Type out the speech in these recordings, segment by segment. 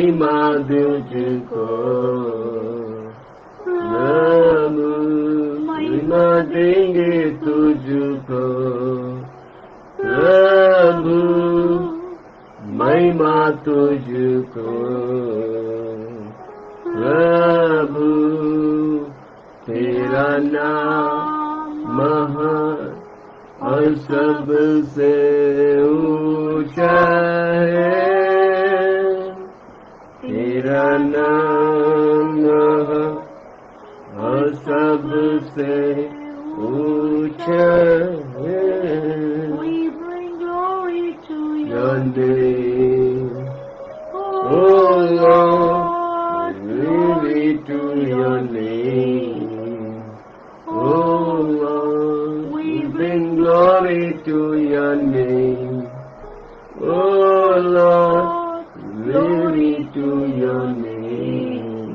महिमा तुझको प्रभु, महिमा देंगे तुझको प्रभु, महिमा तुझको प्रभु, तेरा नाम महान और सबसे ऊंचा है, तेरा नाम महान और सबसे ऊंचा है। We bring glory to your name, oh Lord, glory to your name, oh Lord, we bring glory to your name, oh Lord, glory to your name,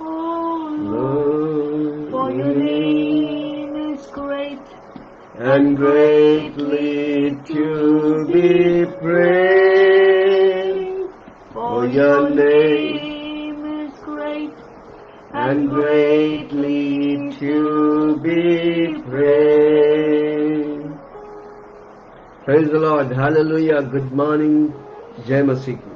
oh Lord, for your name is great and greatly to be praised, for your name is great and greatly to be praised. Praise the Lord, hallelujah, good morning, जय मसीह की।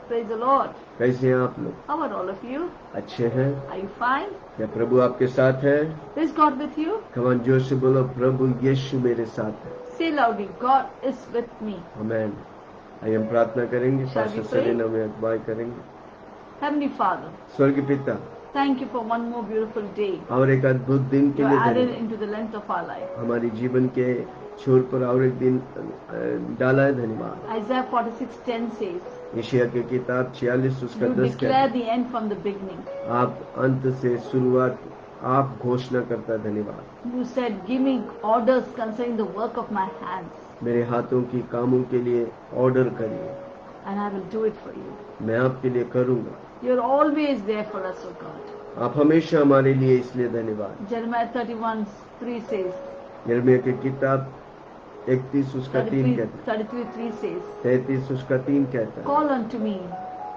Praise the Lord. कैसे हैं आप लोग? How are all of you? अच्छे हैं? Are you fine? क्या प्रभु आपके साथ है? Is God with you? Come on, जोर से बोलो, प्रभु यीशु मेरे साथ है। Say loudly, God is with me. आमेन। आइए हम प्रार्थना करेंगे, Shall we पास्टर pray? सरीना में अगुवाई करेंगे। Heavenly Father, स्वर्गीय पिता, thank you for one more beautiful day. और एक अद्भुत दिन के You लिए added धन्यवाद। into the length of our life. हमारी जीवन के छोर पर और एक दिन डाला है, धन्यवाद। Isaiah 46:10 says, यशायाह की किताब 46 उसका you 10 declare कहता the end from the beginning. है, आप अंत से शुरुआत आप घोषणा करता, धन्यवाद। You said, give me orders concerning the work of my hands, मेरे हाथों की कामों के लिए ऑर्डर करिए, and I will do it for you. मैं आपके लिए करूंगा। You're always there for us, O God. आप हमेशा हमारे लिए, इसलिए धन्यवाद। Jeremiah 31:3 says, यिर्मयाह की किताब 31 उसका 3 कहता है, 33:3 says, 33 उसका 3 कहता है, call unto me,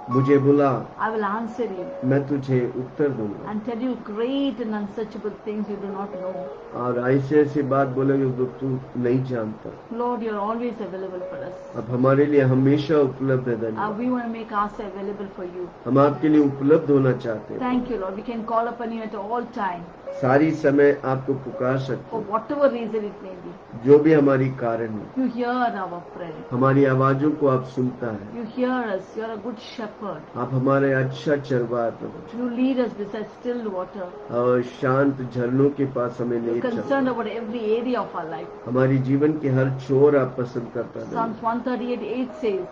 मुझे बुला, I will answer you, मैं तुझे उत्तर दूंगा, and tell you great and unsearchable things you do not know. और ऐसी ऐसी बात बोलेंगे जो तू नहीं जानता। Lord, you're always available for us. अब हमारे लिए हमेशा उपलब्ध है, धन्यवाद। We want to make ourselves available for you. हम आपके लिए उपलब्ध होना चाहते हैं। Thank you, Lord. We can call upon you at all times, सारी समय आपको पुकार सकते for हैं, whatever reason it may be. जो भी हमारी कारण है। You hear our prayer. हमारी आवाजों को आप सुनता है। You hear us. You're a good shepherd. आप हमारे अच्छा चरवाहा प्रभु, You lead us beside still water. और शांत झरनों के पास हमें ले You're चलो। concerned about every area of our life. हमारी जीवन के हर छोर आप पसंद करता है। Psalms 138:8 says,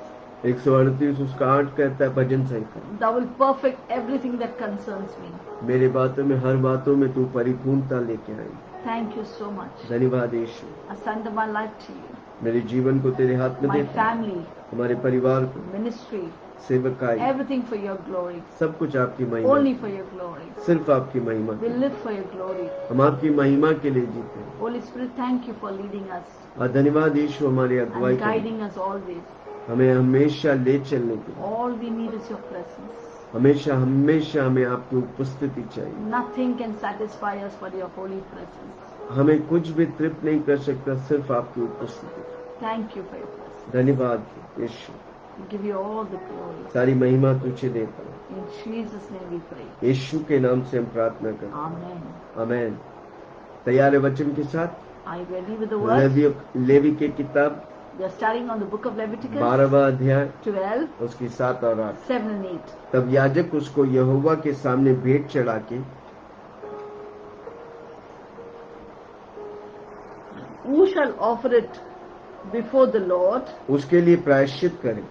138 उसका 8 कहता है, भजन संहिता, thou will perfect everything that concerns me. मेरे बातों में, हर बातों में तू परिपूर्णता लेके आई। Thank you so much. धन्यवाद यीशु। I surrender my life to you. मेरे जीवन को तेरे हाथ में My देता हूं, family, हमारे परिवार को, ministry, सेवकाई, everything for your glory. सब कुछ आपकी महिमा, Only for your glory. सिर्फ आपकी महिमा We के लिए। live for your glory. हम आपकी महिमा के लिए जीते हैं। Holy Spirit, thank you for leading us और धन्यवाद यीशु हमारी अगुवाई and के लिए, guiding us always. हमें हमेशा ले चलने के लिए। All we need is your presence. हमेशा हमेशा हमें आपकी उपस्थिति चाहिए। Nothing can satisfy us but your holy presence. हमें कुछ भी तृप्त नहीं कर सकता, सिर्फ आपकी उपस्थिति। Thank you for your presence. धन्यवाद यीशु, We give you all the glory. सारी महिमा तुझे देता हूँ। In Jesus' name we pray. यीशु के नाम से हम प्रार्थना करते हैं, Amen. आमेन। तैयार है वचन के साथ? Are you ready with the word? Levi की किताब We are starting on the book of Leviticus 12वां अध्याय 12, उसकी 7 और 8। 7 and 8. तब याजक उसको यहोवा के सामने भेंट चढ़ा के Who shall offer it before the Lord? उसके लिए प्रायश्चित करे,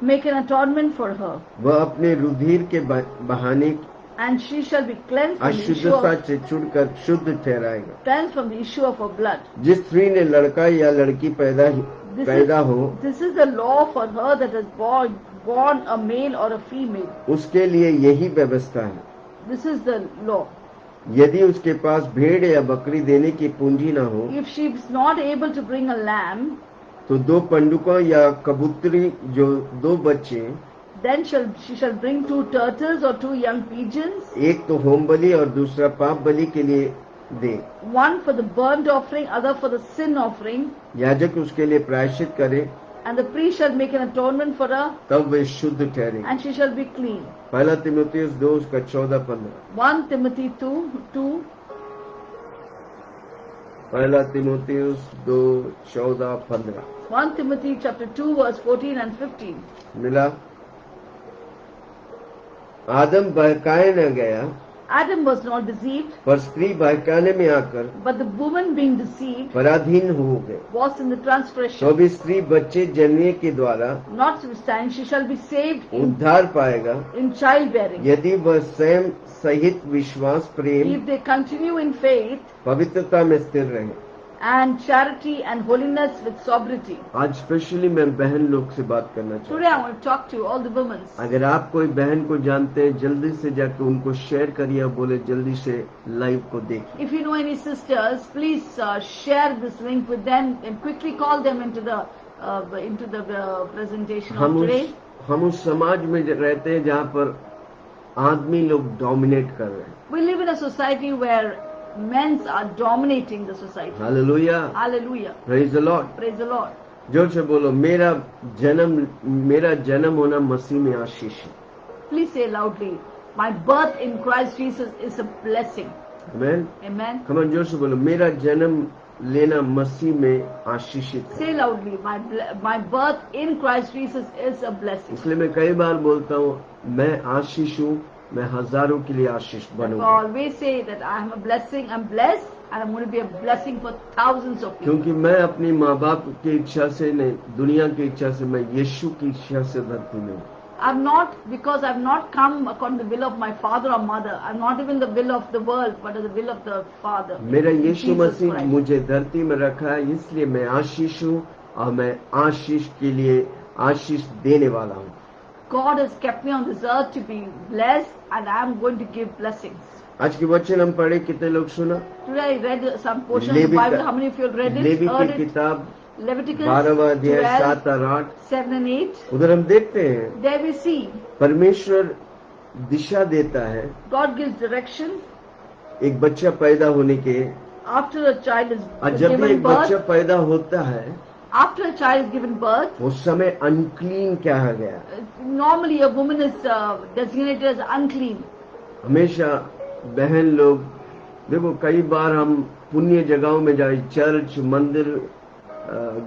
Make an atonement for her, वह अपने रुधिर के बहाने and she shall be cleansed from the issue अशुद्धता of, से छुड़कर शुद्ध ठहराएगा। cleansed from the issue of her blood. जिस स्त्री ने लड़का या लड़की पैदा हो, This is the law for her that is born a male or a female. उसके लिए यही व्यवस्था है। This is the law. यदि उसके पास भेड़ या बकरी देने की पूंजी न हो, If she is not able to bring a lamb, तो 2 पंडुकों या कबूतरी जो 2 बच्चे Then she shall bring 2 turtles or 2 young pigeons, एक तो होम बलि और दूसरा पाप बलि के लिए दे। one for the burnt offering, other for the sin offering, याजक उसके लिए प्रायश्चित करे, and the priest shall make an atonement for her, तब वे शुद्ध ठहरे। and she shall be clean. पहला तीमुथियुस 2 उसका 14-15। 1 Timothy 2. पहला तीमुथियुस 2:14-15 1 Timothy chapter 2 verse 14 and 15. मिला। आदम बहकाए न गया, Adam was not deceived, पर स्त्री बहकाने में आकर but the woman being deceived पराधीन हो गए। was in the तो transgression. भी स्त्री बच्चे जन्मे के द्वारा Notwithstanding, she shall be saved उद्धार पाएगा, in childbearing, यदि वह स्वयं सहित विश्वास, प्रेम, if they continue in faith पवित्रता में स्थिर रहे। and charity and holiness with sobriety. आज स्पेशली मैं बहन लोग से बात करना चाहता Today I want to talk to all the women. हूँ। अगर आप कोई बहन को जानते हैं, जल्दी से जाकर उनको शेयर करिए, बोले जल्दी से लाइव को देखिए। If you know any sisters, please share this link with them and quickly call them into the presentation of today. हम उस समाज में रहते हैं जहाँ पर आदमी लोग डोमिनेट कर रहे हैं। We live in a society where men are dominating the society. Hallelujah, Hallelujah. Praise the Lord. Praise the Lord. जोर से बोलो, मेरा जन्म होना मसीह में आशीष है। Please say loudly, my birth in Christ Jesus is a blessing. Amen. Amen. हम जोर से बोलो, मेरा जन्म लेना मसीह में आशीषित है। Say loudly, my birth in Christ Jesus is a blessing. इसलिए मैं कई बार बोलता हूँ, मैं आशीष हूँ, मैं हजारों के लिए आशीष I बनूंगा। always say that I am a blessing, I'm blessed, and I'm going to be a blessing for thousands of people. क्योंकि मैं अपनी माँ बाप की इच्छा से नहीं, दुनिया की इच्छा से, मैं यीशु की इच्छा से धरती में हूँ। I'm not, because I've not come according to the will of my father or mother. I'm not even the will of the world, but the will of the Father. मेरा यीशु Jesus मसीह Christ. मुझे धरती में रखा है, इसलिए मैं आशीष हूँ और मैं आशीष के लिए आशीष देने वाला हूँ। God has kept me on this earth to be blessed, and I'm going to give blessings. आज की वचन हम पढ़े, कितने लोग सुना? Today I read some portion of the Bible. How many of you have read it? Levi Heard की it? किताब Leviticus 12वां अध्याय 12, 7 और 8, 7 and 8. उधर हम देखते हैं There we see परमेश्वर दिशा देता है। God gives direction एक बच्चा पैदा होने के, after a child और is जब भी given एक बच्चा birth. पैदा होता है, After a child is given birth, उस समय अनक्लीन कहा गया। normally a woman is designated as unclean. हमेशा बहन लोग, देखो कई बार हम पुण्य जगहों में जाए, चर्च, मंदिर,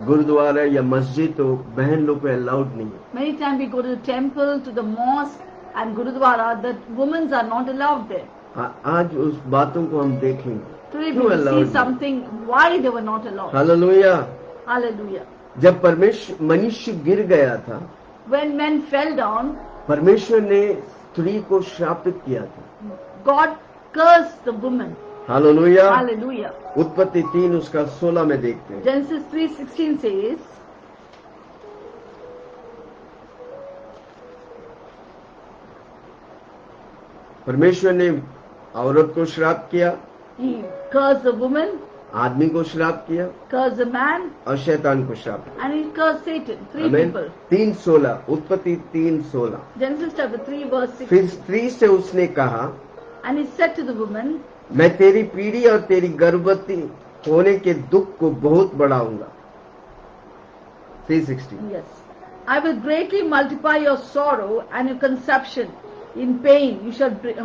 गुरुद्वारा या मस्जिद, तो बहन लोग को अलाउड नहीं है। Many times we go to the temple, to the mosque and Gurudwara, that women are not allowed there. आज उस बातों को हम देखेंगे, Today we क्यों will allowed see something why they were not allowed. Hallelujah. Hallelujah. जब मनुष्य गिर गया था, When men fell down, परमेश्वर ने स्त्री को श्रापित किया था। God cursed the woman. Hallelujah. Hallelujah. उत्पत्ति 3 उसका 16 में देखते हैं। Genesis 3:16 says, परमेश्वर ने औरत को श्राप किया, He cursed the woman, आदमी को श्राप किया cursed the man, और शैतान को श्राप किया। and He cursed Satan. 3 आमीन। people. 3:16, उत्पत्ति 3:16। Genesis chapter 3 verse 6. फिर स्त्री से उसने कहा, And he said to the woman, मैं तेरी पीढ़ी और तेरी गर्भवती होने के दुख को बहुत बढ़ाऊंगा। 3:16। yes, I will greatly multiply your sorrow and your conception. In pain you shall bring,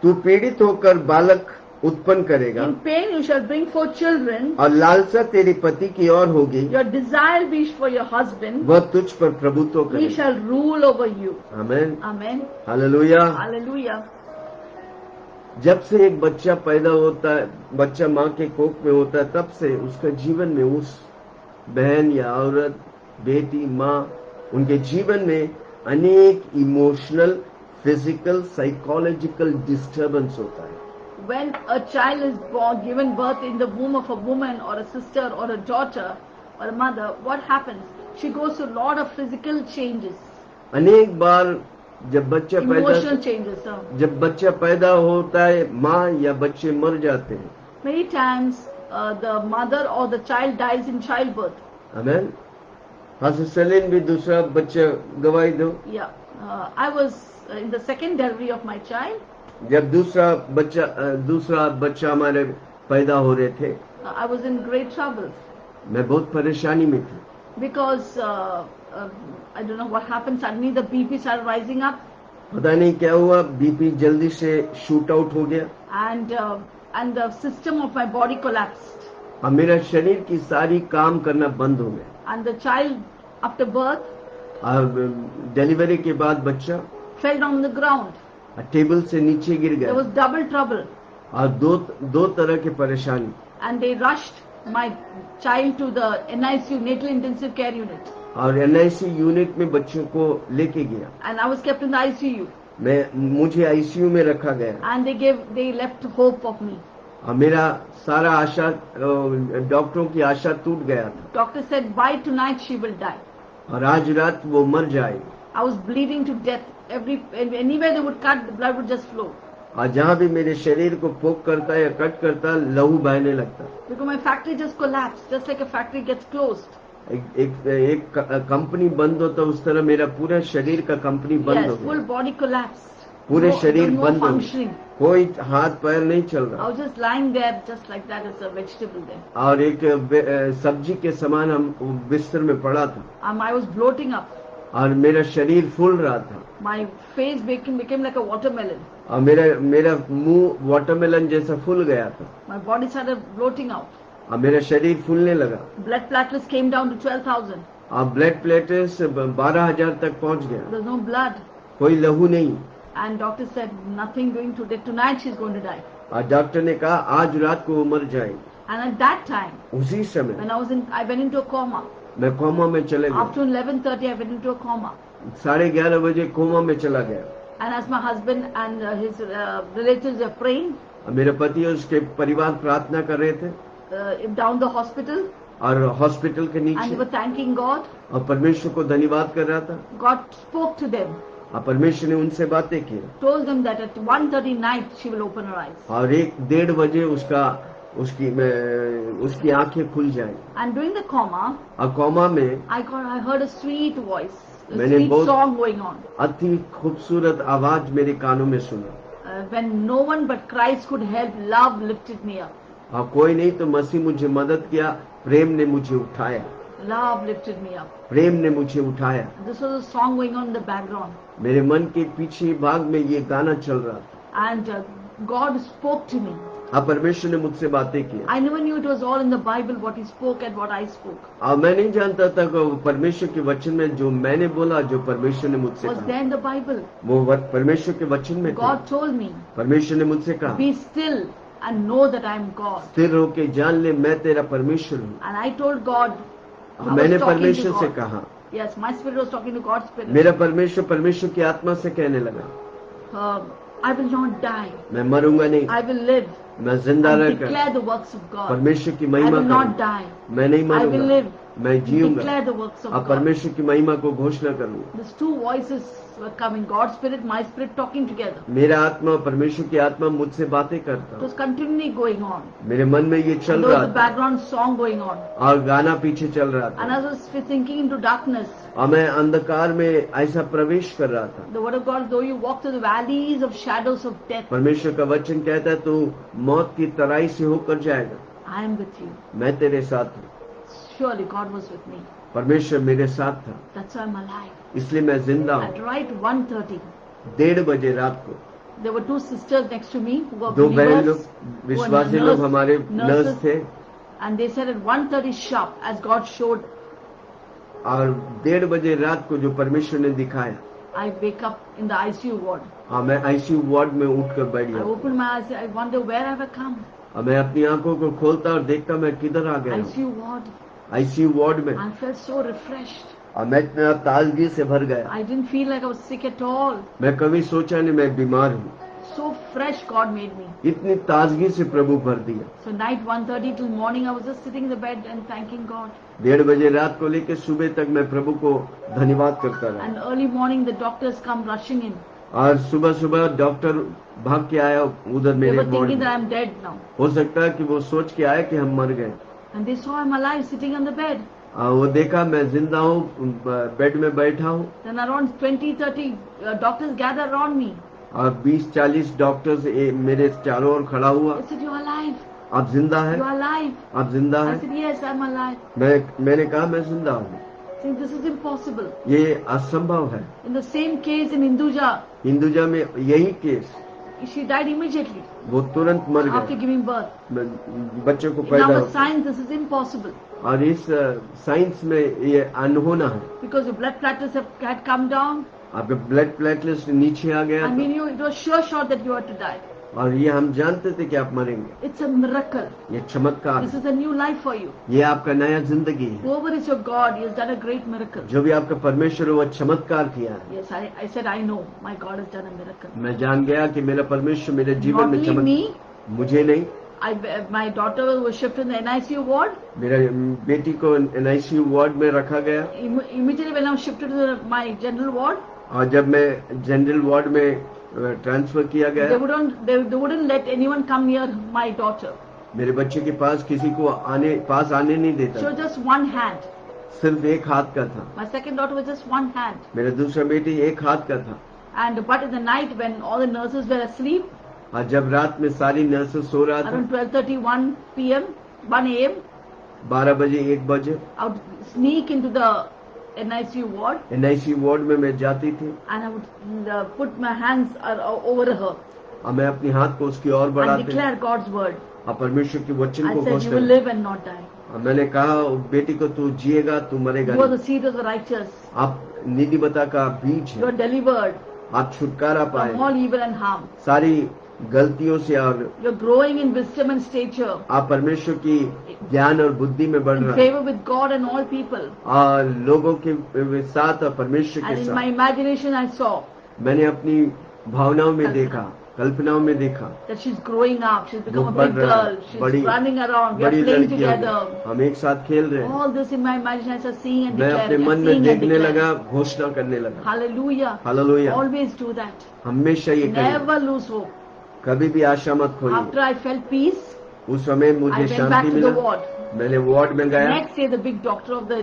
तू पीड़ित होकर बालक उत्पन्न करेगा in pain you shall bring forth children. और लालसा तेरी पति की ओर होगी, Your desire be for your husband. वह तुझ पर प्रभुत्व He करेगा। shall rule over you. आमीन। Amen. हालेलुया। Hallelujah. जब से एक बच्चा पैदा होता है, बच्चा माँ के कोख में होता है, तब से उसका जीवन में, उस बहन या औरत, बेटी, माँ, उनके जीवन में अनेक इमोशनल, फिजिकल, साइकोलॉजिकल डिस्टर्बेंस होता है। When a child is born, given birth in the womb of a woman or a sister or a daughter or a mother, what happens? She goes through a lot of physical changes, अनेक बार जब बच्चा emotional changes. जब बच्चा पैदा होता है, माँ या बच्चे मर जाते हैं। Many times the mother or the child dies in childbirth. आमीन। हाँ, सेलिन भी दूसरा बच्चा गवाही दो। Yeah. I was in the second delivery of my child. जब दूसरा बच्चा हमारे पैदा हो रहे थे, I was in great trouble मैं बहुत परेशानी में थी, because I don't know what happened. Suddenly the BP started rising up, पता नहीं क्या हुआ, बीपी जल्दी से शूट आउट हो गया and the system of my body collapsed. और मेरा शरीर की सारी काम करना बंद हो गया। And the child, after birth, और डिलीवरी के बाद बच्चा fell down on the ground. Table से नीचे गिर There गया was double trouble, और दो तरह की परेशानी। and they rushed my child to the NICU, natal intensive care unit, और एनआईसी यूनिट में बच्चों को लेके गया, and I was kept in the ICU, मुझे आईसीयू में रखा गया and they left hope of me. और मेरा सारा आशा, डॉक्टरों की आशा टूट गया था Doctor said by tonight she will die. और आज रात वो मर जाएगी। I was bleeding to death. Anywhere they would cut, the blood would just flow. और जहाँ भी मेरे शरीर को पोक करता या कट करता, लहू बहने लगता। Because my factory just collapsed, just like a factory gets closed. एक कंपनी बंद होता, उस तरह मेरा पूरा शरीर का कंपनी बंद Yes, हो full गया, body collapsed. पूरे शरीर no बंद हो functioning. गया, कोई हाथ पैर नहीं चल I रहा was just lying there, just like that, as a vegetable there. और एक सब्जी के समान हम बिस्तर में पड़ा था I was bloating up. और मेरा शरीर फूल रहा था My face became like a watermelon. और मेरा मुंह वाटरमेलन जैसा फूल गया था My body started bloating out. और मेरा शरीर फूलने लगा Blood platelets came down to 12,000. और ब्लड प्लेटलेट्स 12,000 तक पहुंच गया, There was no blood. कोई लहू नहीं। And doctor said, nothing doing today. Tonight she's going to die. और डॉक्टर ने कहा आज रात को वो मर जाएगी। And at that time, उसी समय when I went into a coma. मैं कोमा में चले गया, After 11:30, I went into a coma. 11:30 बजे कोमा में चला गया। And as my husband and his relatives were praying और मेरे पति और उसके परिवार प्रार्थना कर रहे थे down the hospital, और हॉस्पिटल के and they नीचे, were thanking God, और परमेश्वर को धन्यवाद कर रहा था God spoke to them, और परमेश्वर ने उनसे बातें की told them that at 1:30 night she will open her eyes. और 1-1:30 बजे उसकी आंखें खुल जाएंगी। And during the coma, और कोमा में I heard a sweet voice, a मैंने sweet बहुत song going on. अति खूबसूरत आवाज मेरे कानों में सुना When no one but Christ could help, love lifted me up. और कोई नहीं तो मसीह मुझे मदद किया, प्रेम ने मुझे उठाया, Love lifted me up. प्रेम ने मुझे उठाया। This was a song going on in the background. मेरे मन के पीछे भाग में ये गाना चल रहा था And God spoke to me. और परमेश्वर ने मुझसे बातें की I never knew it was all in the Bible, what He spoke and what I spoke. और मैं नहीं जानता था कि परमेश्वर के वचन में जो मैंने बोला, जो परमेश्वर ने मुझसे Was कहा, there in the Bible. वो परमेश्वर के वचन में था। God told me, परमेश्वर ने मुझसे कहा, be still and know that I am God. स्थिर होके जान ले मैं तेरा परमेश्वर हूँ। And I told God, और I was मैंने talking to परमेश्वर से God. कहा, Yes, my spirit was talking to God's spirit. मेरा परमेश्वर की आत्मा से कहने लगा, I will not die. मैं मरूंगा नहीं, I will live मैं जिंदा and रहकर declare the works of God. परमेश्वर की I महिमा will not करूंगा। die. मैं नहीं I will मरूंगा, live. मैं जीऊंगा Declare the works of और God. परमेश्वर की महिमा को घोषणा करूंगा। These two voices were coming, God's spirit, my spirit talking together. मेरा आत्मा परमेश्वर की आत्मा मुझसे बातें It करता, was continually going on. मेरे मन में ये चल And there was रहा a था background song going on. और गाना पीछे चल रहा And था as I was sinking into darkness, और मैं अंधकार में ऐसा प्रवेश कर रहा था। the word of God, though you walk through the valleys of shadows of death, परमेश्वर का वचन कहता है तू मौत की तराई से होकर जाएगा, I am with you. मैं तेरे साथ हूँ। Surely God was with me. परमेश्वर मेरे साथ था, That's why I'm alive. इसलिए मैं जिंदा हूँ। At right 1:30, 1:30 बजे रात को there were two sisters next to me who were दो बहन believers, लोग, who were विश्वासी लोग हमारे नर्स थे and they said at 1:30 sharp, as God showed, और 1:30 बजे रात को जो परमेश्वर ने दिखाया, I wake up in the ICU ward. हाँ मैं आईसीयू वार्ड में उठकर बैठ I गया opened my eyes, I wonder where have I come? और मैं अपनी आंखों को खोलता और देखता मैं किधर आ गया हूँ। ICU ward. आईसीयू वार्ड में I felt so refreshed. और मैं इतना ताजगी से भर गया, I didn't feel like I was sick at all. मैं कभी सोचा नहीं मैं बीमार हूँ। So fresh God made me. इतनी ताजगी से प्रभु भर दिया। So night 1:30 till morning I was just sitting in the bed and thanking God. 1:30 बजे रात को लेकर सुबह तक मैं प्रभु को धन्यवाद करता रहा And early morning the doctors come rushing in. और सुबह सुबह डॉक्टर भाग के आया उधर They मेरे were वार्ड thinking में। that I'm dead now. हो सकता है कि वो सोच के आया कि हम मर गए And they saw I'm alive sitting on the bed. वो देखा मैं जिंदा हूँ, बेड में बैठा हूँ, Then around 20-30 doctors gathered around me. और 20-40 डॉक्टर्स मेरे चारों ओर खड़ा हुआ। They said, "You are alive. आप जिंदा You है? are alive." आप जिंदा I है? said, "Yes, I'm alive." मैंने कहा मैं जिंदा हूँ। Saying, "This is impossible." ये असंभव है। In the same case in Hinduja, Hinduja में यही केस, she died immediately वो तुरंत मर after गए giving birth. बच्चों को In पैदा our होते। science, this is impossible और इस साइंस में ये अनहोना है। because your blood platelets had come down. आपके ब्लड प्लेटलेट्स नीचे आ गया I था, mean, it was sure that you had to die. और ये हम जानते थे कि आप मरेंगे। It's a miracle. ये चमत्कार This है, is a new life for you. ये आपका नया जिंदगी है। Whoever is your God, He has done a great miracle. जो भी आपका परमेश्वर है वो चमत्कार किया है। Yes, I said, I know. My God has done a miracle. मैं जान गया कि मेरा परमेश्वर मेरे जीवन Not में only चमत्कार, me, मुझे नहीं, my daughter was shifted in the NICU ward. मेरे बेटी को NICU वार्ड में रखा गया, Immediately when I was shifted to my general ward, और जब मैं जनरल वार्ड में ट्रांसफर किया they गया, wouldn't let anyone come near my daughter. मेरे बच्चे के पास किसी को पास आने नहीं She देता, was just one hand. सिर्फ एक हाथ का था। My second daughter was just one hand. मेरा दूसरा बेटी एक हाथ का था, But in the night when all the nurses were asleep, और जब रात में सारी नर्सेस सो रहा था, around 12:31 p.m., 1 a.m., 12 बजे 1 बजे, I would sneak into the NICU ward NICU ward में मैं जाती थी, and I would put my hands over her और मैं अपने हाथ को उसकी ओर and बढ़ाती declare God's word. और परमेश्वर के वचन I को said, you will घोषणा। live and not die. और मैंने कहा बेटी को तू जिएगा, तू मरेगा You are नहीं। the seed of the righteous. आप नीतिवता का बीज You are है, delivered आप छुटकारा from पाए all evil and harm. सारी गलतियों से, और You are growing in wisdom and stature, आप परमेश्वर की ज्ञान और बुद्धि में बढ़ in रहे हैं, favor with God and all people. और लोगों के साथ और परमेश्वर And के in my साथ। imagination I saw मैंने अपनी भावनाओं में देखा, कल्पनाओं में देखा, that she's growing up, she's वो become a बढ़ big रहा है, girl, she's बड़ी running around, we are बड़ी playing लड़की हो together. गई, हम एक साथ खेल रहे हैं। All this in my imagination I started seeing and मैं अपने declaring, मन and में seeing and देखने लगा, declaring. घोषणा करने लगा। Hallelujah. Hallelujah. Always do that. हमेशा ये करिए, Never lose hope. कभी भी आशा मत खोइए। After I felt peace, उस समय I मुझे went back Shanti to the मिला, ward. मैंने वार्ड में गया, Next day the big doctor of the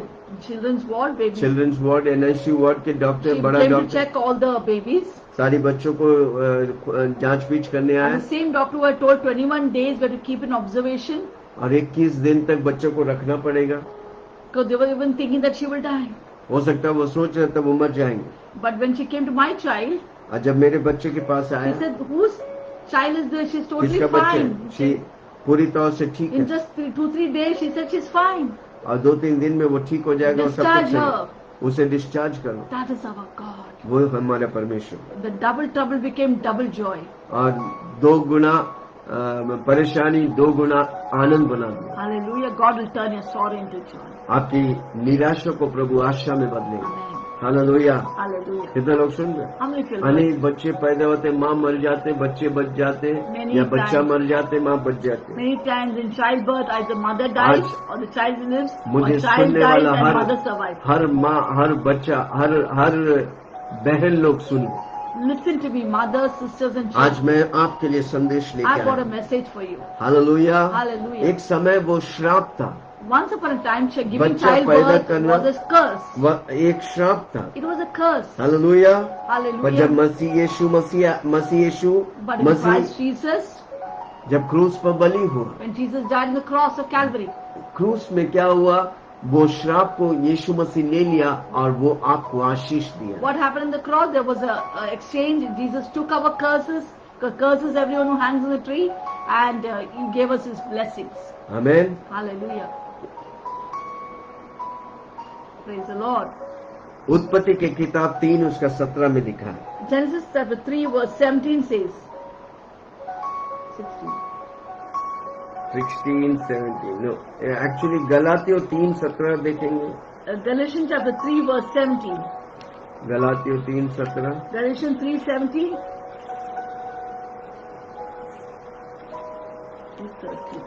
children's ward, baby, children's ward NICU ward के डॉक्टर, she बड़ा came to doctor check all the babies. सारी बच्चों को जांच पीछ करने आया, And the same doctor who had told 21 days we had to keep in observation, और 21 दिन तक बच्चों को रखना पड़ेगा। because they were even thinking that she will die. हो सकता है वो सोच रहे तब वो मर जाएंगे, But when she came to my child, और जब मेरे बच्चे के पास she आया, said, whose child is this? She's totally किसका बच्चा fine. है? शी पूरी तरह से ठीक In है, just 2-3 days, she said she's fine. और 2-3 दिन में वो ठीक हो जाएगा और सब Discharge कुछ her. सही। उसे डिस्चार्ज करो, That is our God. वो हमारा परमेश्वर। The double trouble became double joy. और 2 गुना परेशानी 2 गुना आनंद बना दिया। Hallelujah. God will turn your sorrow into joy. आपकी निराशा को प्रभु आशा में बदलेगा। Amen. हालेलुया। Hallelujah. कितने लोग सुन रहे? How many feel अनेक blessed? बच्चे पैदा होते, माँ मर जाते, बच्चे बच जाते, Many या बच्चा times. मर जाते, माँ बच जाती। Many times in childbirth, either mother dies आज or the child lives, or मुझे child सुनने dies वाला and mother survives. हर माँ, हर बच्चा, हर बहन लोग सुनिए। Listen to me, mothers, sisters and आज children. मैं आपके लिए संदेश लेके I've got a आया। message for you. Hallelujah. Hallelujah. एक समय वो श्राप था, Once upon a time, giving बच्चा पैदा childbirth करना was a curse. वह एक श्राप था। It was a curse. Hallelujah. पर जब Hallelujah. Masih Yeshu But in Christ Jesus, जब क्रूस पर बलि हुआ, when Jesus died on the cross of Calvary, क्रूस में क्या हुआ, वो श्राप को यीशु मसीह ले लिया और वो आपको आशीष दिया। what happened on the cross? There was a exchange. Jesus took our curses, curses everyone who hangs on the tree, and He gave us His blessings. Amen. Hallelujah. Praise the Lord. उत्पत्ति के किताब 3 उसका 17 में लिखा है। Genesis chapter 3 verse 17 says, 16. 16, 17 no, actually गलातियों 3:17 देखेंगे। Galatians chapter 3 verse 17. गलातियों 3:17। Galatians 3:17. 13.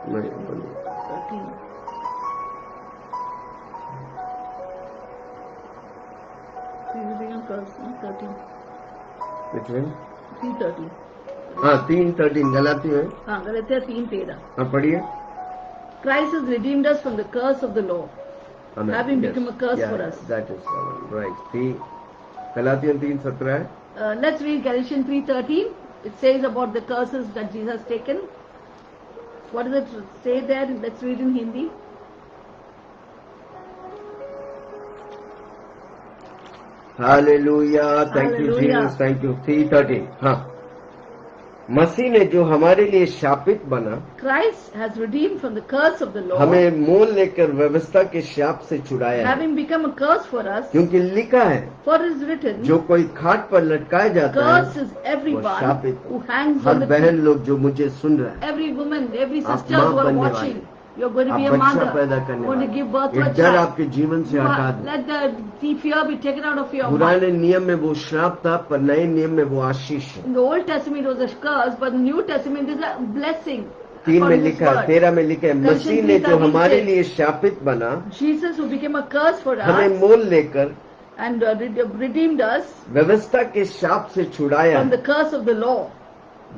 नहीं, बोलिए। 13. Please begin first, 13. Which one? 3:13. हाँ 3:13 गलाती में। हाँ, गलातिया 3:13. हाँ पढ़िए। Christ has redeemed us from the curse of the law, Amen. having Yes. become a curse Yeah, for us. That is right. गलातियन 3:17 है। Let's read Galatians 3:13. It says about the curses that Jesus has taken. What does it say there? Let's read in Hindi. Hallelujah. Thank you Hallelujah. Jesus. Thank you. 3:13 हाँ। मसीह ने जो हमारे लिए शापित बना, Christ has redeemed from the curse of the law, हमें मोल लेकर व्यवस्था के शाप से छुड़ाया है। having become a curse for us. क्योंकि लिखा है, For it is written, जो कोई खाट पर लटकाया जाता है curse is वो everyone Shapit who hangs her on the बहन tree. लोग जो मुझे सुन रहा है, Every woman, every आप sister माँ who are बनने watching, वाले, you're going to आप be a बच्चा mother, पैदा करने going to वाले, give birth to ये a डर child. आपके जीवन से हटा दो। Let the fear be taken out of your mind. पुराने नियम में वो श्राप था, पर नए नियम में वो आशीष है। In the Old Testament it was a curse, but in the New Testament it is a blessing. 3 में According to लिखा है, His 13 में लिखा है, Galatians मसीह ने जो 3:13 हमारे says, लिए शापित बना, Jesus who became a curse for हमें us मोल लेकर and redeemed us व्यवस्था के शाप से छुड़ाया। from the curse of the law.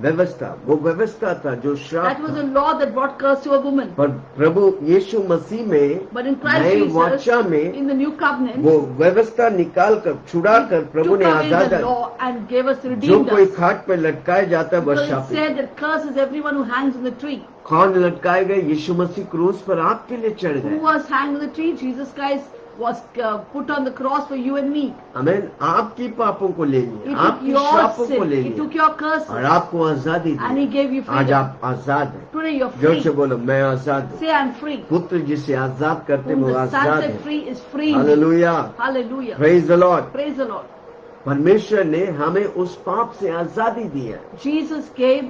व्यवस्था, वो व्यवस्था था जो श्राप That was था। a law that brought curse to a woman. पर प्रभु यीशु मसीह में, But in Christ नए Jesus, वाचा में in the new covenant, वो व्यवस्था निकाल कर छुड़ा कर प्रभु took ने away आजाद the है। law and gave us, जो redeemed कोई us. खाट पे लटकाया जाता है वह Because it शापित said है। that curse is everyone who hangs on the tree. कौन लटकाए गए? यीशु मसीह क्रूस पर आपके लिए चढ़ Who गए। was hanged on the tree? Jesus Christ was put on the cross for you and me. आमीन। आपकी पापों को ले He लिया, took आपकी your शापों को sin, ले He took लिया your curses, और आपको आजादी and He the. gave you आज freedom. आप आजाद हैं। Today you're जोर free. से बोलो, मैं आजाद हूँ। Say, I'm free. पुत्र जिसे आजाद करते Whom वो the Son आजाद set है। free is free. Hallelujah, Hallelujah. Praise the Lord. Praise the Lord. परमेश्वर ने हमें उस पाप से आजादी दी है। Jesus gave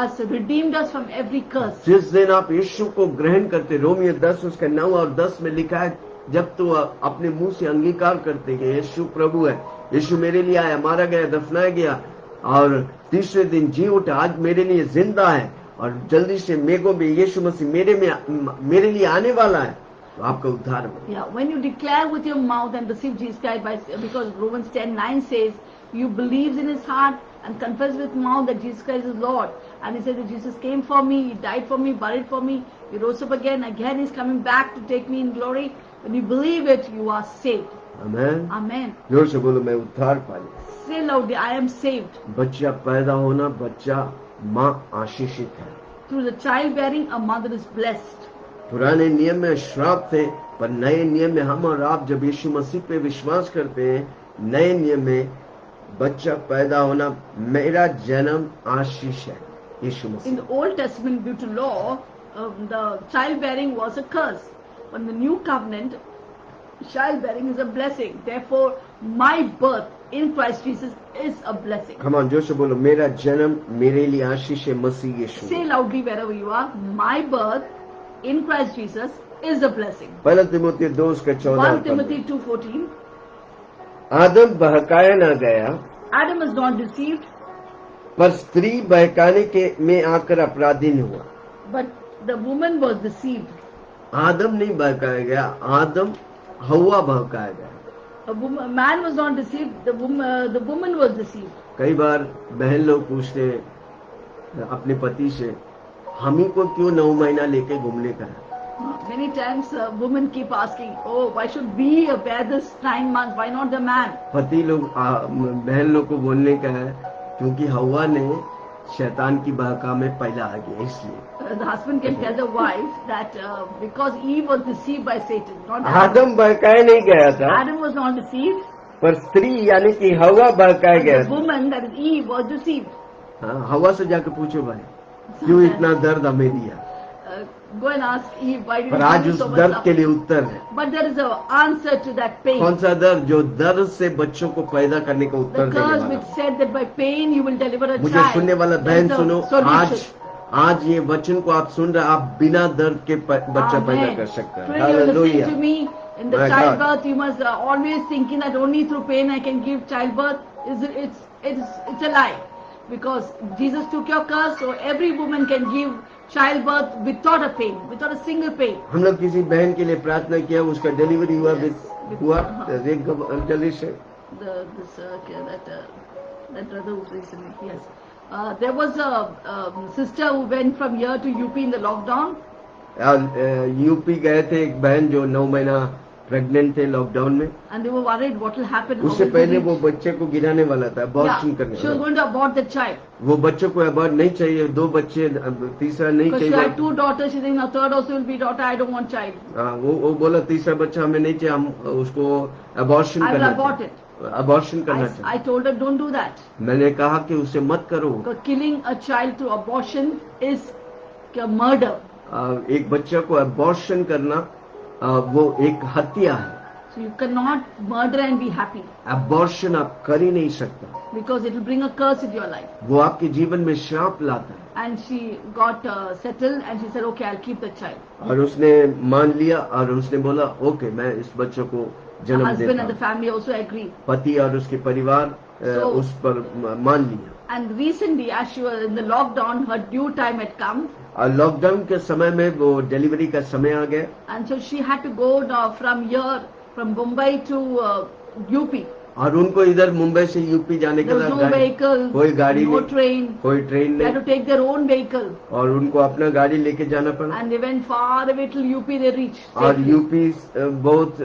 us, redeemed us from every curse. जिस दिन आप यीशु को ग्रहण करते, रोमियो 10 उसका 9 और 10 में लिखा है, जब तो अपने मुंह से अंगीकार करते कि यीशु प्रभु है, यीशु मेरे लिए आया, मारा गया, दफनाया गया और तीसरे दिन जी उठा, आज मेरे लिए जिंदा है और जल्दी से मेघों में यीशु मसीह मेरे लिए आने वाला है, तो आपका उद्धार हो। Yeah, when you declare with your mouth and receive Jesus Christ, because Romans 10:9 says, you believes in his heart and confess with mouth that Jesus Christ is Lord. And he said that Jesus came for me, he died for me, buried for me, he rose up again he's coming back to take me in glory. When you believe it, you are saved. Amen. Amen. जोर से बोलो, मैं उद्धार पा लिया। Say loudly, I am saved. बच्चा पैदा होना, बच्चा माँ आशीषित है। Through the childbearing, a mother is blessed. पुराने नियम में श्राप थे, पर नए नियम में हम और आप जब यीशु मसीह पे विश्वास करते हैं, नए नियम में बच्चा पैदा होना, मेरा जन्म आशीष है। यीशु In Masih the Old Testament, due to law, the childbearing was a curse. But in the New Covenant, childbearing is a blessing. Therefore, my birth in Christ Jesus is a blessing. Come on, जोर से बोलो, मेरा जन्म मेरे लिए आशीष है मसीह यीशु। Say loudly wherever you are, my birth in Christ Jesus is a blessing. पहला तिमोथी 2 उसका 14 1 Timothy 2:14. आदम बहकाया न गया, Adam is not deceived, पर स्त्री बहकाने के में आकर अपराधीन हुआ। but the woman was deceived. आदम नहीं बहकाया गया, आदम हवा बहकाया गया। Man was not deceived, the woman was deceived. कई बार बहन लोग पूछते अपने पति से, हम ही को क्यों 9 महीना लेके घूमने का है? Many times women keep asking, oh, why should we bear this 9 months? Why not the man? पति लोग बहन लोग को बोलने का है, क्योंकि हवा ने शैतान की बहका में पहला आ गया, इसलिए। The husband can tell the wife that because Eve was deceived by Satan, not आदम बहकाया नहीं गया था, Adam was not deceived, पर स्त्री यानी कि हवा बहकाया गया the था। woman, that is Eve, was deceived. हाँ, हवा से जाके पूछो भाई, क्यों इतना दर्द हमें दिया? Go and ask Eve, why did पर you आज give me उस so much दर्द के लिए suffering? उत्तर है। But there is an answer to that pain. कौन सा दर्द? जो दर्द से बच्चों को पैदा करने का The उत्तर देने curse वाला। which said that by pain you will deliver a मुझे child. सुनने वाला There बहन is a सुनो, solution. आज ये वचन को आप सुन रहे, आप बिना दर्द के बच्चा पैदा कर सकते हैं। Today you are listening hallelujah. to me. In the My childbirth, you must always thinking that only through pain I can give childbirth. It's a lie, because Jesus took your curse, so every woman can give childbirth without a pain, without a single pain. हम लोग किसी बहन के लिए प्रार्थना किया, उसका delivery हुआ, हुआ जल्दी से। That brother who recently, yes. There was a sister who went from here to UP in the lockdown. UP गए थे, एक बहन जो 9 महीना प्रेग्नेंट थे लॉकडाउन में. And they were worried what will happen. उससे पहले वो बच्चे को गिराने वाला था, अबॉर्शन Yeah, करने she was वाला. going to abort the child. वो बच्चों को अबॉर्ट नहीं चाहिए, 2 बच्चे, तीसरा नहीं Because she had चाहिए. 2 daughters, she think a third also will be daughter. I don't want child. हाँ, वो बोला तीसरा बच्चा हमें नहीं चाहिए, हम उसको अबॉर्शन I will करना abort चाहिए. it. अबॉर्शन करना I चाहिए. told her don't do that. मैंने कहा कि उसे मत करो. Because killing a child through abortion is a murder. एक बच्चा को अबॉर्शन करना वो एक हत्या है. So you cannot murder and be happy. Abortion आप कर ही नहीं सकता. Because it will bring a curse in your life. वो आपके जीवन में श्राप लाता है. And she got settled and she said, okay, I'll keep the child. और उसने मान लिया और उसने बोला ओके मैं इस बच्चों को The जन्म husband देता and the हूं. family also agreed. पति और उसके परिवार So- उस पर मान लिया. And recently, as she was in the lockdown, her due time had come. और लॉकडाउन के समय में वो डिलीवरी का समय आ गया. And so she had to go from here, from Mumbai to UP. और उनको इधर मुंबई से यूपी जाने के There was लिए no vehicle, कोई गाड़ी no नहीं, train. कोई ट्रेन They had to नहीं, take their own vehicle. और उनको अपना गाड़ी लेके जाना पड़ा. And they went far away till UP they reached. और safely. यूपी बहुत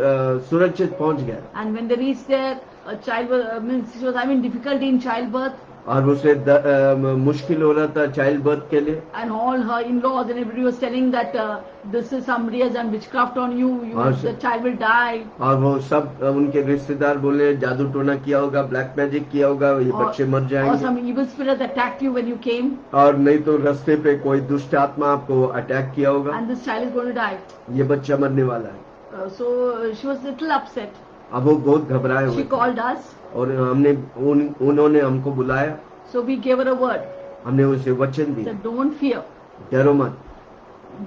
सुरक्षित पहुंच गया. And when they reached there, a child was, she was having difficulty in childbirth. और उसे मुश्किल हो रहा था चाइल्ड बर्थ के लिए. And all her in-laws and everybody was telling that this is somebody has done witchcraft on you, the child will die. और वो सब उनके रिश्तेदार बोले जादू टोना किया होगा, ब्लैक मैजिक किया होगा, ये बच्चे मर Or जाएंगे. some evil spirit attacked you when you came, और नहीं तो रास्ते पे कोई दुष्ट आत्मा आपको अटैक किया होगा. and this child is going to die. ये बच्चा मरने वाला है. So she was little upset. अब वो बहुत घबराए हुए She थे. called us. और हमने उन्होंने हमको बुलाया. So we gave her a word. हमने उसे वचन Said, दिया, don't fear. डरो मत.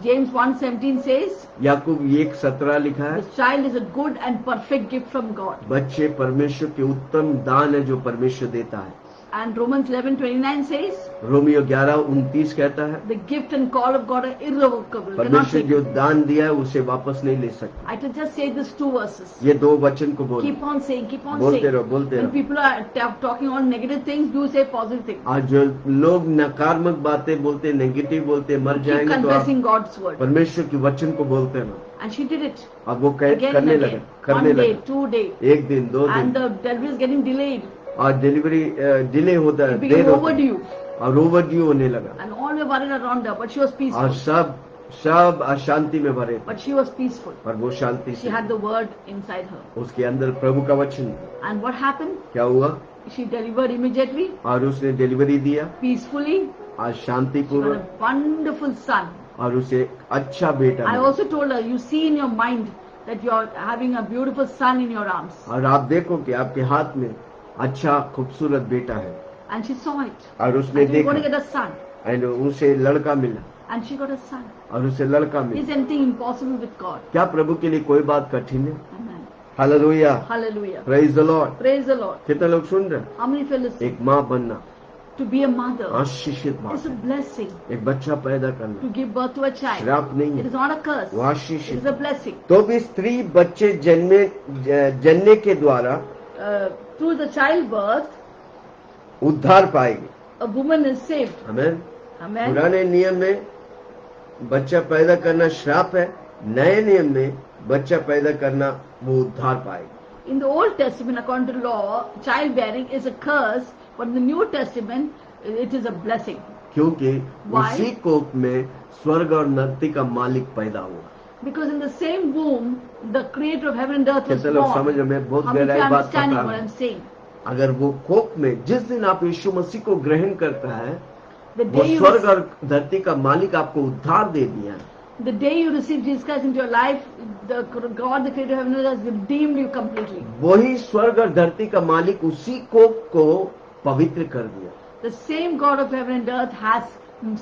James 1:17 says, याकूब 1:17 लिखा है, this child is a good and perfect gift from God. बच्चे परमेश्वर के उत्तम दान है जो परमेश्वर देता है. And Romans 11:29 says, रोमियो 11:29 कहता है, the gift and call of God are irrevocable. Cannot परमेश्वर take जो it. दान दिया है उसे वापस नहीं ले सकता. I can just say these 2 verses. ये 2 वचन को बोलो. Keep on saying, keep on बोलते saying. रहो, बोलते When रहो. people are talking all negative things, do say positive things. आज जो लोग नकारात्मक बातें बोलते, नेगेटिव बोलते, मर Keep जाएंगे, तो आप confessing God's word. परमेश्वर के वचन को बोलते रहो. And she did it. अब वो Again and करने लगे, again. करने 1 day, लगे. 2 days. 1 दिन, 2 And दिन, the delivery is getting delayed. और डिलीवरी डिले होता है, It देर became होता है, overdue. और ओवरड्यू होने लगा. And all were worried around her, but she was और peaceful. सब अशांति में भरे थे. But she was peaceful. पर वो शांति She से, had the word inside her. उसके अंदर प्रभु का वचन था. And what happened? क्या हुआ? She delivered immediately, और उसने डिलीवरी दिया, peacefully. आज She got शांतिपूर्वक, a wonderful son. और उसे एक अच्छा बेटा I मिला. also told her, you see in your mind that you are having a beautiful son in your arms. और आप देखो कि आपके हाथ में अच्छा खूबसूरत बेटा है. And she saw it. और उसने And she was going to देखा, get a son. एंड उसे लड़का मिला, And she got a son. और उसे लड़का Is मिला. anything impossible with God? क्या प्रभु के लिए कोई बात कठिन है? Amen. Hallelujah, Hallelujah. Praise the Lord. Praise the Lord. कितने लोग सुन रहे हैं? How many feel listening? एक माँ बनना To be a mother आशीषित बात is a है. blessing. एक बच्चा पैदा To करना give birth to a child. श्राप नहीं It है, is not a curse. वो It आशीषित is a blessing. तो भी स्त्री बच्चे जन्ने के द्वारा Through the childbirth, उद्धार पाएगी. a woman is saved. आमीन. Amen. पुराने नियम में बच्चा पैदा करना श्राप है, नए नियम में बच्चा पैदा करना वो उद्धार पाएगी. In the Old Testament, according to law, childbearing is a curse, but in the New Testament, it is a blessing. क्योंकि Why? उसी कोख में स्वर्ग और नरक का मालिक पैदा हुआ. Because in the same womb, the creator of heaven and earth was कितने लोग born. समझ रहे हैं? मैं बहुत How many गहराई are बात understanding बता what रहा I'm हूँ. saying? अगर वो कोख में जिस दिन आप यीशु मसीह को ग्रहण करता है, The वो day you स्वर्ग और धरती का मालिक आपको उद्धार दे दिया. The day you receive Jesus Christ into your life, the God, the creator of heaven and earth, has redeemed you completely. वही स्वर्ग और धरती का मालिक उसी कोख को पवित्र कर दिया. The same God of heaven and earth has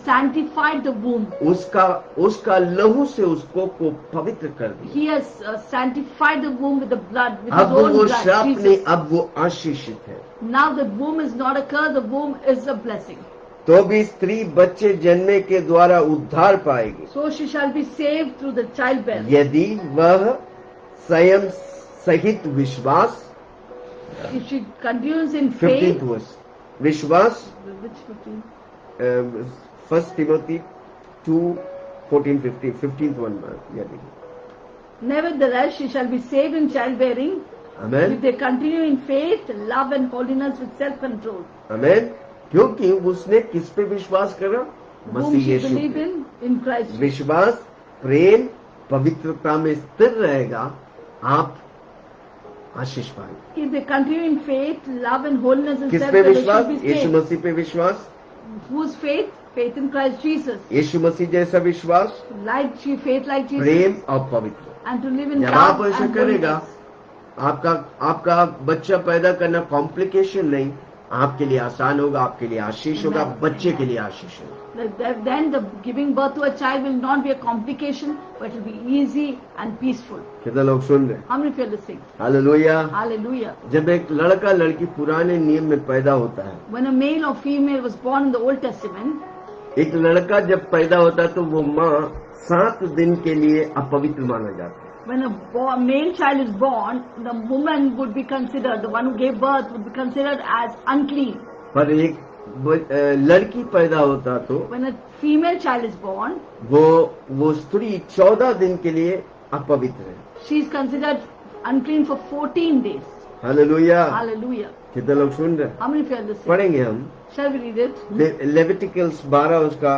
sanctified the womb. उसका लहू से उस कोख को पवित्र कर दिया. He has sanctified the womb with the blood, with अब his own वो blood. श्राप नहीं, Jesus. अब वो आशीषित है. Now the womb is not a curse, the womb is a blessing. तो भी स्त्री बच्चे जन्मे के द्वारा उद्धार पाएगी So she shall be saved through the childbearing. यदि वह संयम सहित विश्वास. If she continues in 15th faith, verse. विश्वास Which 15? 1 Timothy 2:14-15 15th one yeah देखिए. Nevertheless, she shall be saved in childbearing Amen. if they continue in faith, love and holiness with self-control. Amen. क्योंकि उसने किस पे विश्वास करा? Whom Masih she Yeshu believed पे. in Christ Jesus. विश्वास, प्रेम, पवित्रता में स्थिर रहेगा, आप आशीष पाएंगे. If they continue in faith, love and holiness and किस पे self-control, they विश्वास? should be Yeshu saved. मसीह पे विश्वास. Whose faith? Faith in Christ Jesus. यीशु मसीह जैसा विश्वास, Faith like Jesus. प्रेम और पवित्र. And to live in जब love आप ऐसा and करेगा, holiness. आपका बच्चा पैदा करना कॉम्प्लिकेशन नहीं, आपके लिए आसान होगा, आपके लिए आशीष होगा, Amen. बच्चे के लिए आशीष होगा. Then the giving birth to a child will not be a complication, but it will be easy and peaceful. कितने लोग सुन रहे हैं? How many of you are listening? Hallelujah. Hallelujah. जब एक लड़का लड़की पुराने नियम में पैदा होता है, When a male or female was born in the Old Testament, एक लड़का जब पैदा होता है तो वो माँ 7 दिन के लिए अपवित्र माना जाता है. when a male child is born, the woman would be considered, the one who gave birth would be considered as unclean. पर एक लड़की पैदा होता तो When a female child is born, वो स्त्री 14 दिन के लिए अपवित्र है. she is considered unclean for 14 days. Hallelujah. Hallelujah. कितने लोग सुन रहे हैं? How many of you are listening? पढ़ेंगे हम Shall we read it? लेविटिकल्स 12 उसका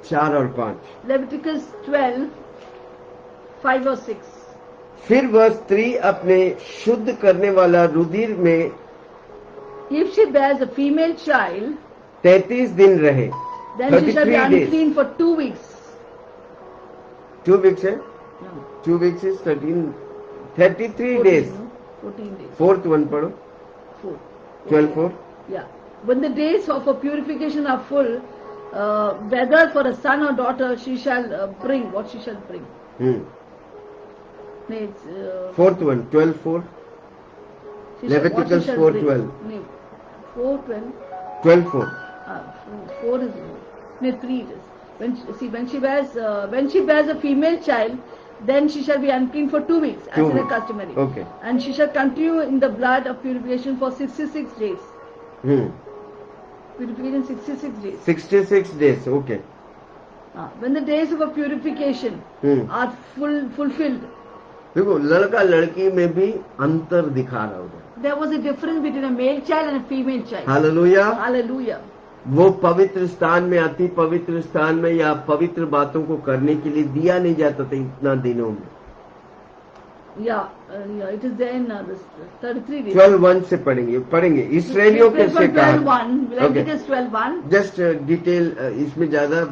4 और 5. Leviticus 12, 5 or 6. फिर वह स्त्री अपने शुद्ध करने वाला रुधिर में If she bears a female child, 33 दिन रहे. then she shall be 33 days. unclean for 2 weeks. 2 weeks है. No, 2 weeks is 13 33 14, days. no? 14 days. 4th one पढ़ो. 4. 12:4. Yeah. When the days of her purification are full, whether for a son or daughter, she shall bring what she shall bring. No, it's, 4th one 12:4. she shall- what she Leviticus shall 4:12. bring. No, 4:12. 12:4. 4 is no 3 it is. When she bears a female child, then she shall be unclean for 2 weeks, as 2 in a weeks. customary. Okay. And she shall continue in the blood of purification for 66 days. Purification 66 days. 66 days. Okay. When the days of her purification are fulfilled, देखो लड़का लड़की में भी अंतर दिखा रहा होगा. there was a difference between a male child and a female child. Hallelujah. Hallelujah. वो पवित्र स्थान में, अति पवित्र स्थान में या पवित्र बातों को करने के लिए दिया नहीं जाता था इतना दिनों में. Yeah, it is there in this 33 days. 12:1 से पढ़ेंगे इसराइलियों के से कहा. 12:1, Leviticus 12:1. जस्ट डिटेल इसमें ज्यादा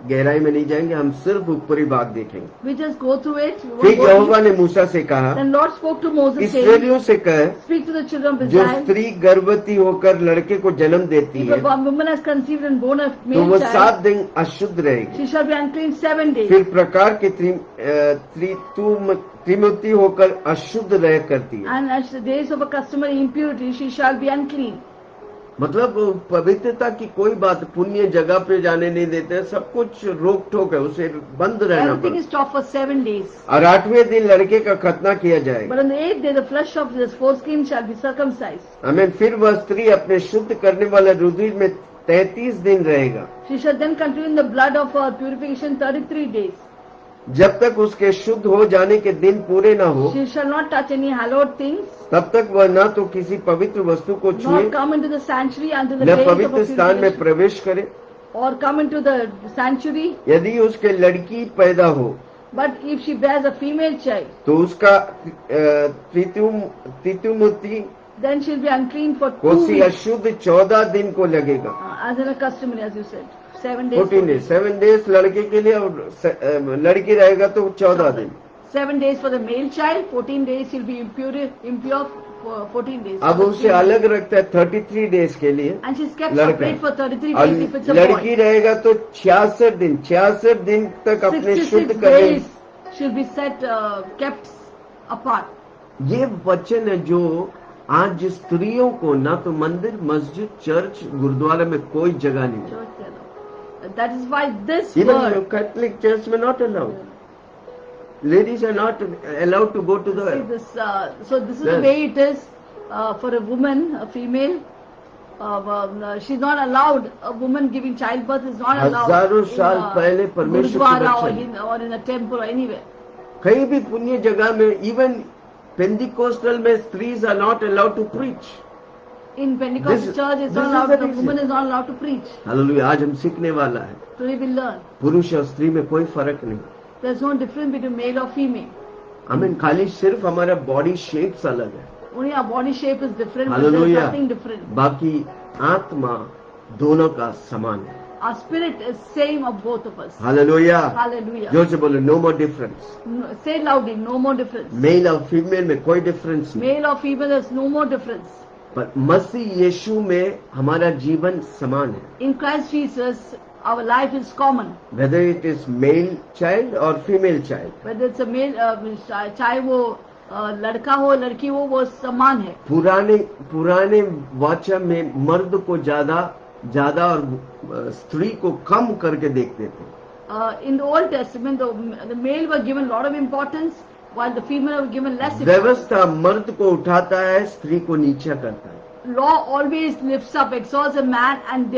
गहराई में नहीं जाएंगे, हम सिर्फ ऊपरी भाग देखेंगे. We just go through it. फिर यहोवा ने मूसा से कहा, Then Lord spoke to Moses saying, इसराइलियों से कहे, speak to the children of जो Israel. स्त्री गर्भवती होकर लड़के को जन्म देती If है a woman has conceived and born a तो male वो child, 7 दिन अशुद्ध रहेगी. she shall be unclean 7 days. फिर प्रकार की त्रिमूर्ति होकर अशुद्ध रह करती है. And as the days of a customary impurity, she shall be unclean. मतलब पवित्रता की कोई बात पुण्य जगह पे जाने नहीं देते, सब कुछ रोक टोक है, उसे बंद रहना Everything पड़ता. is stopped for 7 days. और 8वें दिन लड़के का खतना किया जाएगा. But on the 8th day, the flesh of this foreskin shall be circumcised. हमें फिर वह स्त्री अपने शुद्ध करने वाला रुधिर में 33 दिन रहेगा. She shall then continue in the blood of her purification 33 days. जब तक उसके शुद्ध हो जाने के दिन पूरे ना हो, She shall not touch any hallowed things, तब तक वह न तो किसी पवित्र वस्तु को छुए, nor come into the sanctuary until the न days of पवित्र her स्थान में purification, प्रवेश करे. or come into the sanctuary. यदि उसके लड़की पैदा हो But if she bears a female child, तो उसका त्रिमूर्ति then she'll be unclean for 2 Kosi weeks, अशुद्ध 14 दिन को लगेगा. as in a customary, as you said. 7 days. 14 days, 7 days लड़के के लिए और लड़की रहेगा तो 14 दिन. 7 days for the male child, 14 days she'll be impure for 14 days. अब उसे अलग रखता है 33 डेज के लिए And she's kept लड़का. separate for 33 और days if it's a लड़की boy. रहेगा तो 66 दिन तक अपने 66 शुद्ध करने. days she'll be kept apart. ये वचन है जो आज स्त्रियों को ना तो मंदिर, मस्जिद, चर्च, गुरुद्वारा में कोई जगह नहीं है. Church, you know. That is why this even word. Catholic church में not allowed. Ladies are not allowed to go to See the. this, so this is Yes. the way it is for a woman, a female. she's not allowed. A woman giving childbirth is not allowed. हजारों in, साल पहले परमेश्वर के Gurdwara बच्चे or in a temple or anywhere. कहीं भी पुण्य जगह में, इवन पेंटिकोस्टल में, स्त्रीज are not allowed to preach. In Pentecostal church, it's not allowed. The woman is not allowed to preach. Hallelujah. आज हम सीखने वाला है. Today we learn. पुरुष और स्त्री में कोई फर्क नहीं. There's no difference between male or female. हमें खाली सिर्फ हमारा बॉडी शेप्स अलग है. Only our body shape is different, but there's hallelujah. nothing different. बाकी आत्मा दोनों का समान है. Our spirit is same of both of us. Hallelujah. Hallelujah. जोर से बोलो, no more difference. Say loudly, no more difference. Mail और फीमेल में कोई डिफरेंस नहीं. Male or female, there's no more difference. पर मसीह यीशु में हमारा जीवन समान है. In Christ Jesus, our life is common. Whether it is male child or female child. Whether it's a male, चाहे वो लड़का हो लड़की हो, वो समान है. पुराने वाचा में मर्द को ज्यादा और स्त्री को कम करके देखते थे. In the Old Testament, the male were given a lot of importance, while the female were given less importance. व्यवस्था मर्द को उठाता है, स्त्री को नीचा करता है. Law always lifts up, exalts a man and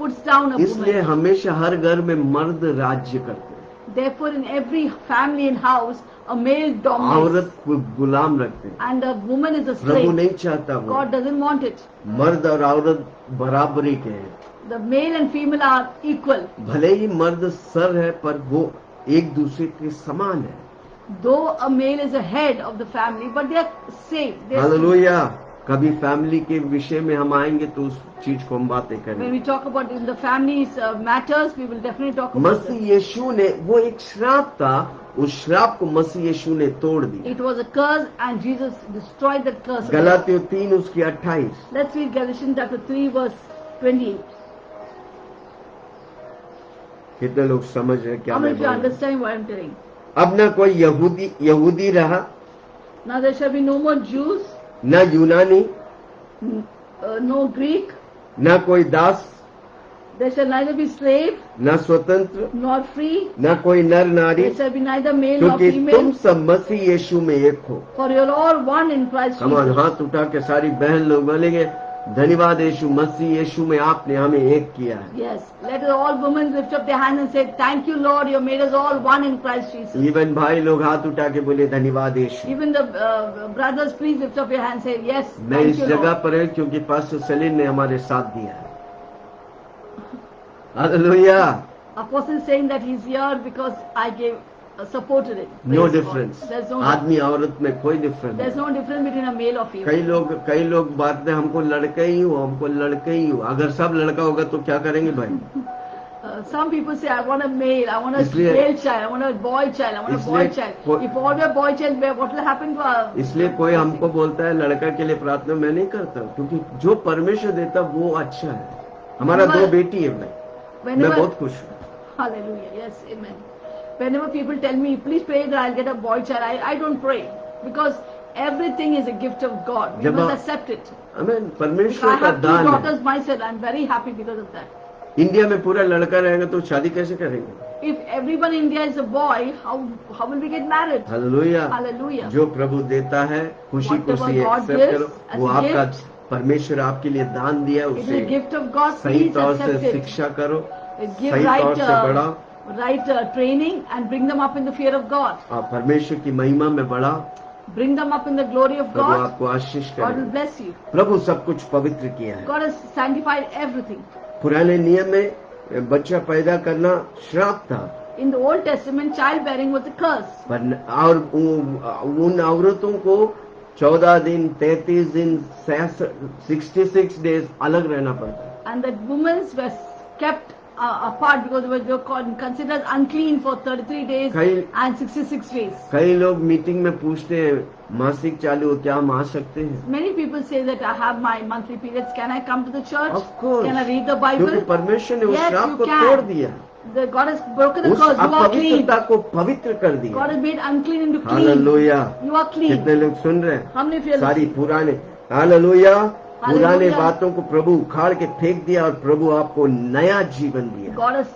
puts down a इसलिए woman. हमेशा हर घर में मर्द राज्य करते हैं. Therefore, in every family and house, a male dominates, औरत को गुलाम रखते हैं. and a woman is a Prabhu slave. नहीं चाहता वो. God doesn't want it. मर्द और औरत बराबरी के हैं. The male and female are equal. भले ही मर्द सर है, पर वो एक दूसरे के समान है. Though a male is a head of the family, but they are same. Hallelujah. कभी फैमिली के विषय में हम आएंगे तो उस चीज को हम बातें When करेंगे. we talk about in the families matters, we will definitely talk about Masih this. यीशु ने, वो एक श्राप था, उस श्राप को मसीह यीशु ने तोड़ दिया. It was a curse, and Jesus destroyed that curse. गलातियों 3 उसकी 28. Let's read Galatians chapter 3, verse 28. कितने लोग समझ रहे हैं क्या How मैं many of you बोल रहा हूं? understand what I'm telling? अब न कोई यहूदी रहा, Now there shall be no more Jews, न यूनानी, no Greek. न कोई दास, There shall neither be slave न स्वतंत्र, nor free. न कोई नर नारी, There shall be neither male nor क्योंकि तुम female. सब मसीह यीशु में एक हो. For you're all one in Christ come on Jesus. हाथ उठा के सारी बहन लोग बोलेंगे, धन्यवाद यीशु, मसीह यीशु में आपने हमें एक किया है. Yes. Let all women lift up their hands and say, "Thank you, Lord. You made us all one in Christ Jesus." Even भाई लोग हाथ उठा के बोले, धन्यवाद यीशु. Even the brothers, please lift up your hands and say, "Yes, मैं thank इस you, जगह Lord." पर है क्योंकि पास्टर सलीम ने हमारे साथ दिया है. Hallelujah. Apostle is saying that he's here because I supported it. No Praise God. Difference. There's no आदमी औरत में कोई डिफरेंस there's नहीं. no difference between a male or female. कई लोग बात में हमको लड़का ही हो, हमको लड़का ही हो. अगर सब लड़का होगा तो क्या करेंगे भाई? Some people say, "I want a male, I want a इसलिए- male child, I want a boy child, I want a boy इसलिए child." को- If all were boy child, what will happen to our? इसलिए कोई हमको बोलता है लड़का के लिए प्रार्थना, मैं नहीं करता, क्योंकि जो परमेश्वर देता वो अच्छा है. हमारा 2 बेटी है भाई. मैं Whenever, बहुत खुश हूँ. hallelujah, yes, amen. Whenever people tell me, "Please pray that I'll get a boy child," I don't pray, because everything is a gift of God. We जब must आप- accept it. हमें If परमेश्वर I का have 2 दान है. daughters myself, I'm very happy because of that. India में पूरा लड़का रहेगा तो शादी कैसे करेंगे? If everyone in India is a boy, how will we get married? Hallelujah. Hallelujah. जो प्रभु देता है खुशी Whatever खुशी God एक्सेप्ट gives करो. as वो a आपका gift, परमेश्वर आपके लिए दान दिया, It is a उसे gift of God. सही Please तौर से accept it. शिक्षा करो, Give सही तौर से बढ़ाओ right training and bring them up in the fear of God. और परमेश्वर की महिमा में बढ़ाओ. Bring them up in the glory of Prabhu God. आपको आशीष God will करे. bless you. प्रभु सब कुछ पवित्र किया है. God has sanctified everything. पुराने नियम में बच्चा पैदा करना श्राप था, In the Old Testament, childbearing was a curse. पर और उन औरतों को 14 दिन, 33 दिन, 66 डेज अलग रहना पड़ता है. And that women were kept apart because they were considered unclean for 33 days कई- and 66 days. कई लोग मीटिंग में पूछते हैं, मासिक चालू हो, क्या हम आ सकते हैं? Many people say that I have my monthly periods. Can I come to the church? Of course. Can I read the क्योंकि Bible? परमेश्वर ने उस Yes, श्राप you को can. तोड़ दिया, God has broken the उस curse. You are clean. अपवित्रता को पवित्र कर God दिया. has made unclean into clean. Hallelujah. You are clean. कितने लोग सुन रहे हैं? How many of you are सारी listening? पुराने, हालेलुया, पुराने हालेलुया। बातों को प्रभु उखाड़ के फेंक दिया और प्रभु आपको नया जीवन दिया. God has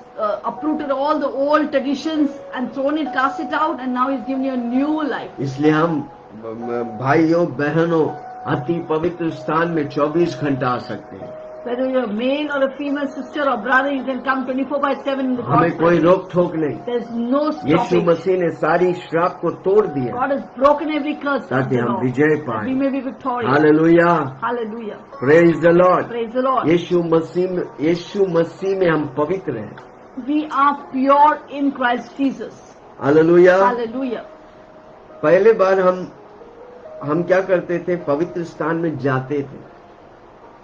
uprooted all the old traditions and thrown it, cast it out, and now He's given you a new life. इसलिए हम भाइयों बहनों अति पवित्र स्थान में 24 घंटा आ सकते हैं. Whether you're a male or a female sister or brother, you can come 24/7 in the हमें God's कोई presence. रोक ठोक नहीं। There's no यीशु stopping. मसीह ने सारी श्राप को तोड़ दिया God has broken every curse of ताकि the हम Lord, विजय that पाए। we may be victorious. Hallelujah, Hallelujah. Praise the Lord. Praise the Lord. यीशु मसीह में हम पवित्र हैं। We are pure in Christ Jesus. Hallelujah. Hallelujah. पहले बार हम क्या करते थे, पवित्र स्थान में जाते थे।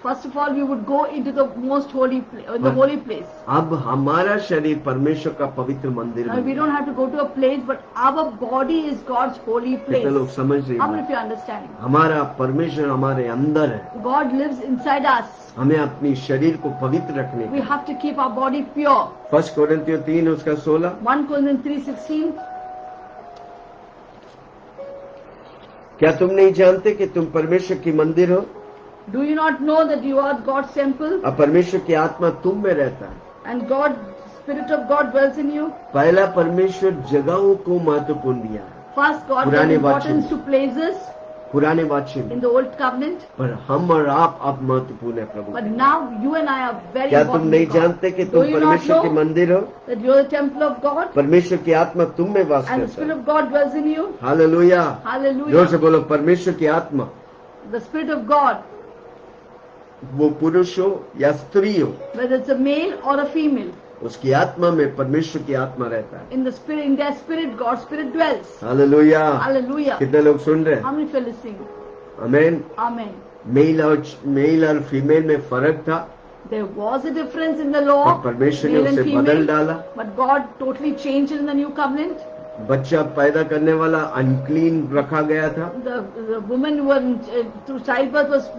First of all, we would go into the most holy place, the holy place. अब हमारा शरीर परमेश्वर का पवित्र मंदिर Now, बन we गया। don't have to go to a place, but our body is God's holy place. कितने लोग समझ रहे How many हैं? of you are understanding? हमारा परमेश्वर हमारे अंदर है। God lives inside us. हमें अपनी शरीर को पवित्र रखने We का। have to keep our body pure. 1 कोरिन्थियों 3 उसका 16। 1 Corinthians 3:16. क्या तुम नहीं जानते कि तुम परमेश्वर की मंदिर हो Do you not know that you are God's temple और परमेश्वर की आत्मा तुम में रहता है? and God, Spirit of God dwells in you? पहला परमेश्वर जगहों को महत्वपूर्ण दिया है, First, God gave पुराने importance वचन। to places पुराने वाक्य में। in the Old Covenant, पर हम और आप अब महत्वपूर्ण है प्रभु। but now you and I are very क्या तुम important नहीं to God. जानते कि Do तुम you not परमेश्वर के know मंदिर हो? that you are the temple of God परमेश्वर की आत्मा तुम में वास and the करता Spirit है। of God dwells in you? Hallelujah, जोर से Hallelujah. बोलो, परमेश्वर की आत्मा, The Spirit of God, वो पुरुष हो या स्त्री हो, whether it's a male or a female, उसकी आत्मा में परमेश्वर की आत्मा रहता है। in their spirit, God's Spirit dwells. Hallelujah, Hallelujah. कितने लोग सुन रहे How हैं? many of you are listening? Amen. Amen. Male और फीमेल में फर्क था, There was a difference in the पर law, परमेश्वर ने male and उसे बदल female, डाला। but God totally changed it in the new covenant. बच्चा पैदा करने वाला अनक्लीन रखा गया था, The woman who was through childbirth was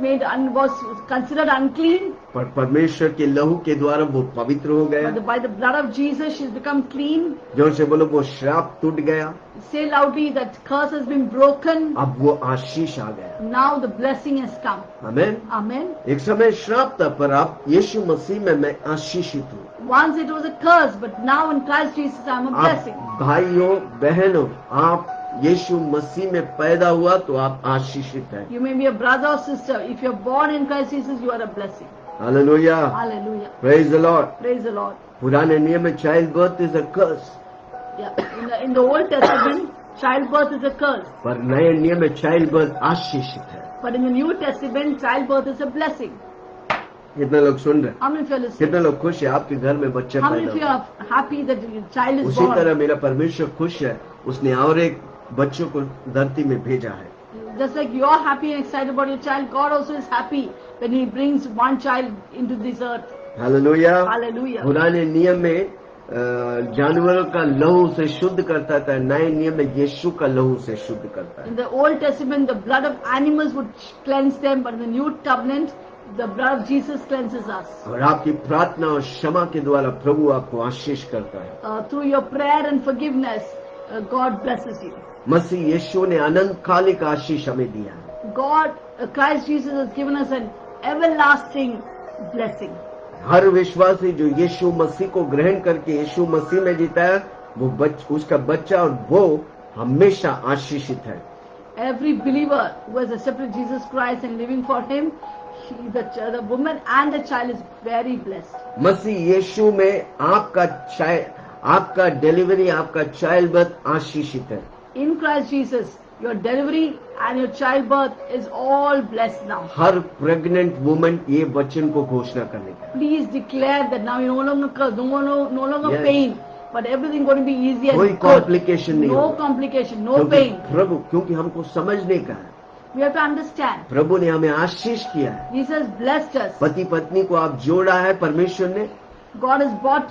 considered unclean, पर परमेश्वर के लहू के द्वारा वो पवित्र हो गया। but by the blood of Jesus she's become clean. जोर से बोलो, वो श्राप टूट गया, Say loudly that curse has been broken. अब वो आशीष आ गया। Now the blessing has come. Amen. Amen. एक समय श्राप था, पर अब यीशु मसीह में मैं आशीषित हूँ। Once it was a curse, but now in Christ Jesus I'm a blessing. आप भाइयों बहनों, आप यीशु मसीह में पैदा हुआ तो आप आशीषित हैं। You may be a brother or sister. If you're born in Christ Jesus, you are a blessing. Hallelujah, Hallelujah. Praise the Lord. Praise the Lord. पुराने नियम में child birth is a curse, Yeah. In the Old Testament, childbirth is a curse. पर नए नियम में child birth आशीषित है। But in the New Testament, childbirth is a blessing. कितने लोग सुन रहे हैं? How many of you are listening? कितने लोग खुश है आपके घर में बच्चा How many पैदा of you हुआ? are happy that your child is उसी born? तरह मेरा परमेश्वर खुश है, उसने और एक बच्चों को धरती में भेजा है। Just like you are happy and excited about your child, God also is happy when He brings one child into this earth. Hallelujah. Hallelujah. पुराने नियम में जानवरों का लहू से शुद्ध करता था, नए नियम में यीशु का लहू से शुद्ध करता है। In the Old Testament, the blood of animals would cleanse them, but in the New Covenant, the blood of Jesus cleanses us. और आपकी प्रार्थना और क्षमा के द्वारा प्रभु आपको आशीष करता है। Through your prayer and forgiveness, God blesses you. मसीह यीशु ने अनंत कालिक आशीष हमें दिया है। God, Christ Jesus has given us an everlasting blessing. हर विश्वासी जो यीशु मसीह को ग्रहण करके यीशु मसीह में जीता है, वो उसका बच्चा और वो हमेशा आशीषित है। Every believer who has accepted Jesus Christ and living for Him, the woman and the child is very blessed. मसीह यीशु में आपका डिलीवरी, आपका चाइल्ड बर्थ आशीषित है। In Christ Jesus, your delivery and your childbirth is all blessed now. Her pregnant woman ये वचन को घोषणा करने का। Please declare that now you're no longer cursed, no longer Yes. pain, but everything going to be easy and कोई good. Complication नहीं No होगा। complication, no pain. क्योंकि हमको समझने का है, We have to understand. प्रभु ने हमें आशीष किया है। Jesus has blessed us. पति पत्नी को आप जोड़ा है परमेश्वर ने, God has brought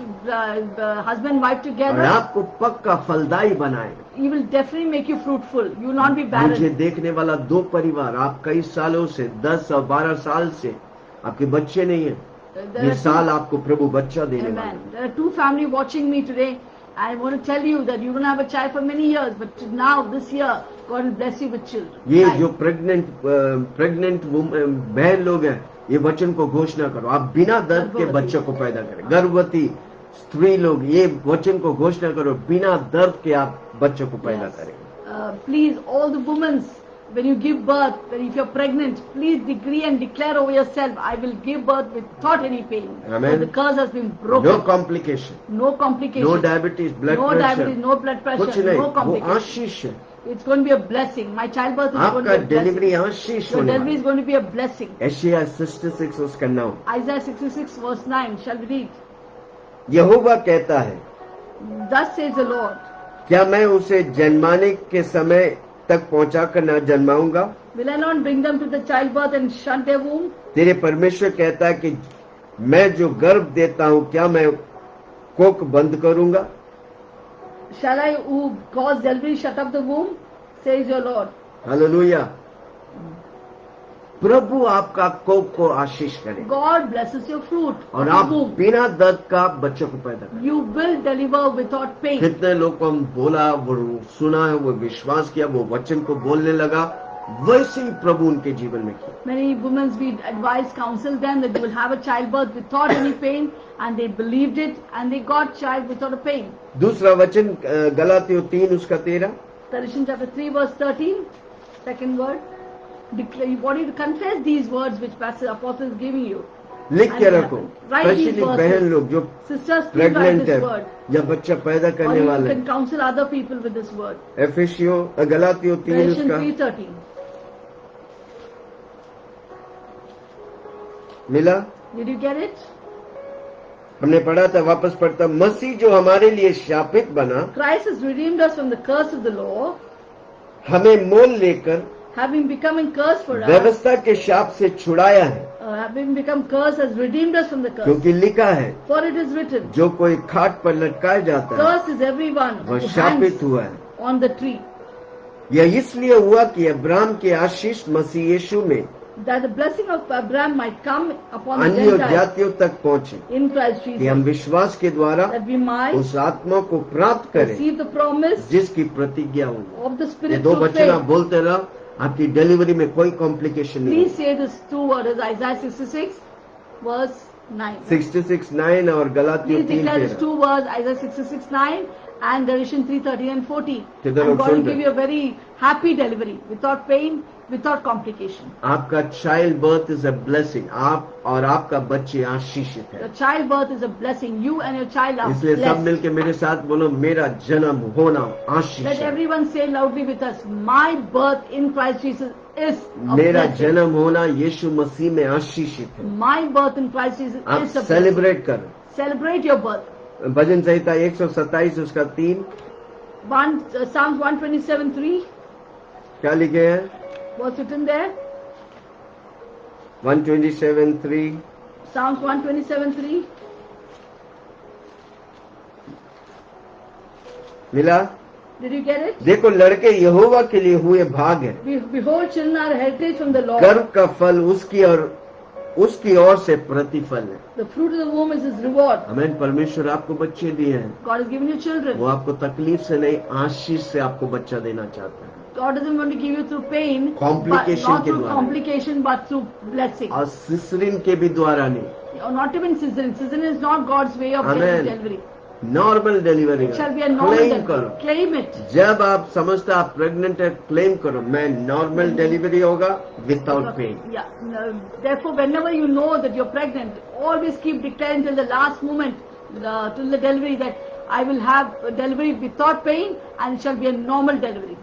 husband and wife और together. आपको पक्का फलदायी बनाएगा। He will definitely make you fruitful. You will not be barren. मुझे देखने वाला 2 परिवार, आप कई सालों से 10 और 12 साल से आपके बच्चे नहीं है, There ये are साल आपको प्रभु बच्चा देने वाला Amen. है। There are 2 families watching me today. I want to tell you that you're going to have a child for many years, but now this year God will bless you with children. ये Right. जो pregnant बहन लोग हैं, ये वचन को घोषणा करो, आप बिना दर्द के बच्चों को पैदा करें। गर्भवती स्त्री लोग ये वचन को घोषणा करो, बिना दर्द के आप बच्चों को पैदा Yes. करें। Please, all the women when you give birth, when if you're pregnant, please decree and declare over yourself, I will give birth without any pain. Amen. So the curse has been broken. No complication, No complication. no diabetes, blood no pressure, diabetes, no blood कुछ pressure, नहीं, no वो complication. आशीष है। It's going to be a blessing. My childbirth is going to आपका be a blessing. Delivery Ashish Your होने delivery is वाला going to be a blessing. है। Asia 66 उसका नाम। Isaiah 66 verse 9. Shall we read? यहोवा कहता है, Thus says the Lord. क्या मैं उसे जन्माने के समय तक पहुंचा कर न जन्माऊंगा? Will I not bring them to the childbirth and shut their womb? तेरे परमेश्वर कहता है कि मैं जो गर्भ देता हूं, क्या मैं कोख बंद करूंगा? Shall I who cause delivery shut up the womb? Says your Lord. Hallelujah. प्रभु आपका कोख को आशीष करे God blesses your fruit और of आप the womb. बिना दर्द का बच्चों को पैदा करें। You will deliver without pain. कितने लोग को हम बोला, वो सुना है, वो विश्वास किया, वो वचन को बोलने लगा, वैसे ही प्रभु उनके जीवन में किया। Many women we advise, counsel them that you will have a childbirth without any pain, and they believed it and they got child without a pain. दूसरा वचन गलातियों 3 उसका 13। Galatians chapter 3 verse 13, second word. Declare, you want you to confess these words which Pastor Apostle is giving you. लिख के And रखो, write these specially verses. बहन लोग जो Sisters, please write pregnant this है word. या बच्चा पैदा Or करने you वाले can counsel other people with this word. एफेसियों गलातियों 3 Galatians उसका 3:13. मिला। Did you get it? हमने पढ़ा था, वापस पढ़ता, मसीह जो हमारे लिए शापित बना, Christ has redeemed us from the curse of the law, हमें मोल लेकर having become cursed for us. व्यवस्था के शाप से छुड़ाया है, Having become cursed has redeemed us from the curse. क्योंकि लिखा है, For it is written, जो कोई खाट पर लटकाया जाता है cursed is everyone वह who शापित hangs हुआ है। on the tree. यह इसलिए हुआ कि अब्राहम के आशीष मसीह यीशु में That the blessing of Abraham might come upon the अन्य Gentiles जातियों तक पहुंचे, in Christ कि हम Jesus, विश्वास के द्वारा that we might उस आत्मा को प्राप्त करें receive the promise जिसकी प्रतिज्ञा हुई। of the ये Spirit दो through वचन आप faith. बोलते रहो, आपकी डिलीवरी में कोई कॉम्प्लिकेशन नहीं Please say this two words, Isaiah 66 verse 9. 66:9 और गलातियों Please declare these 3:13। two words, Isaiah 66:9 and Galatians 3:13 and 14. कितने And लोग God सुन will रहे? give you a very happy delivery, without pain, without complication. आपका child birth is a blessing. आप और आपका बच्चे आशीषित है। Your childbirth is a blessing. You and your child are इसलिए सब blessed. मिलके मेरे साथ बोलो, मेरा जन्म होना आशीष Let है। everyone say loudly with us, my birth in Christ Jesus is a मेरा blessing. जन्म होना यीशु मसीह में आशीषित है। My birth in Christ Jesus आप is a blessing. सेलिब्रेट करो। Celebrate your birth. भजन संहिता 127 उसका 3 Psalms 127:3 क्या लिखे हैं? was written there. 127:3 Psalms 127:3. मिला? Did you get it? देखो, लड़के यहोवा के लिए हुए भाग है, Behold, children are heritage from the Lord. गर्भ का फल उसकी ओर से प्रतिफल है। The fruit of the womb is his reward. हमें परमेश्वर आपको बच्चे दिए हैं, God has given you children. वो आपको तकलीफ से नहीं, आशीष से आपको बच्चा देना चाहता है। God doesn't want to give you through pain, but Complication not के through द्वारा। complication, but through blessing. और सिसरीन के भी द्वारा नहीं, Or not even cesarean. Cesarean is not God's way of Amen. delivery. Normal delivery It shall be a normal claim delivery. करो। Claim it. जब आप समझते आप प्रेग्नेंट है, क्लेम करो, मैं नॉर्मल डिलीवरी होगा without pain. Yeah. No, therefore, whenever you know that you're pregnant, always keep declaring till the last moment, till the delivery, that I will have a delivery without pain, and it shall be a normal delivery.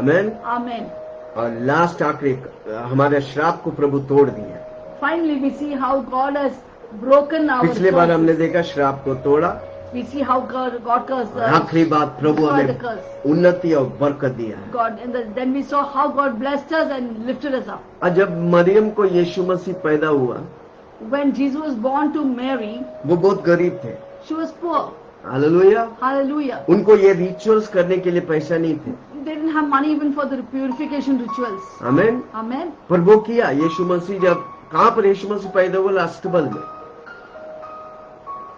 Amen. Amen. और last आखिरी, हमारे श्राप को प्रभु तोड़ दिया। Finally, we see how God has broken our पिछले बार हमने curses. देखा श्राप को तोड़ा, We see how God cursed और आखिरी बात प्रभु destroyed the हमें curse. उन्नति और बरकत दिया है। God, and then we saw how God blessed us and lifted us up. और जब मरियम को यीशु मसीह पैदा हुआ, When Jesus was born to Mary, वो बहुत गरीब थे। she was poor. Hallelujah. Hallelujah. उनको ये रिचुअल्स करने के लिए पैसा नहीं थे। They didn't have money even for the purification rituals. Amen. Amen. पर वो किया। यीशु मसीह जब, कहाँ पर यीशु मसीह पैदा हुआ? अस्तबल में।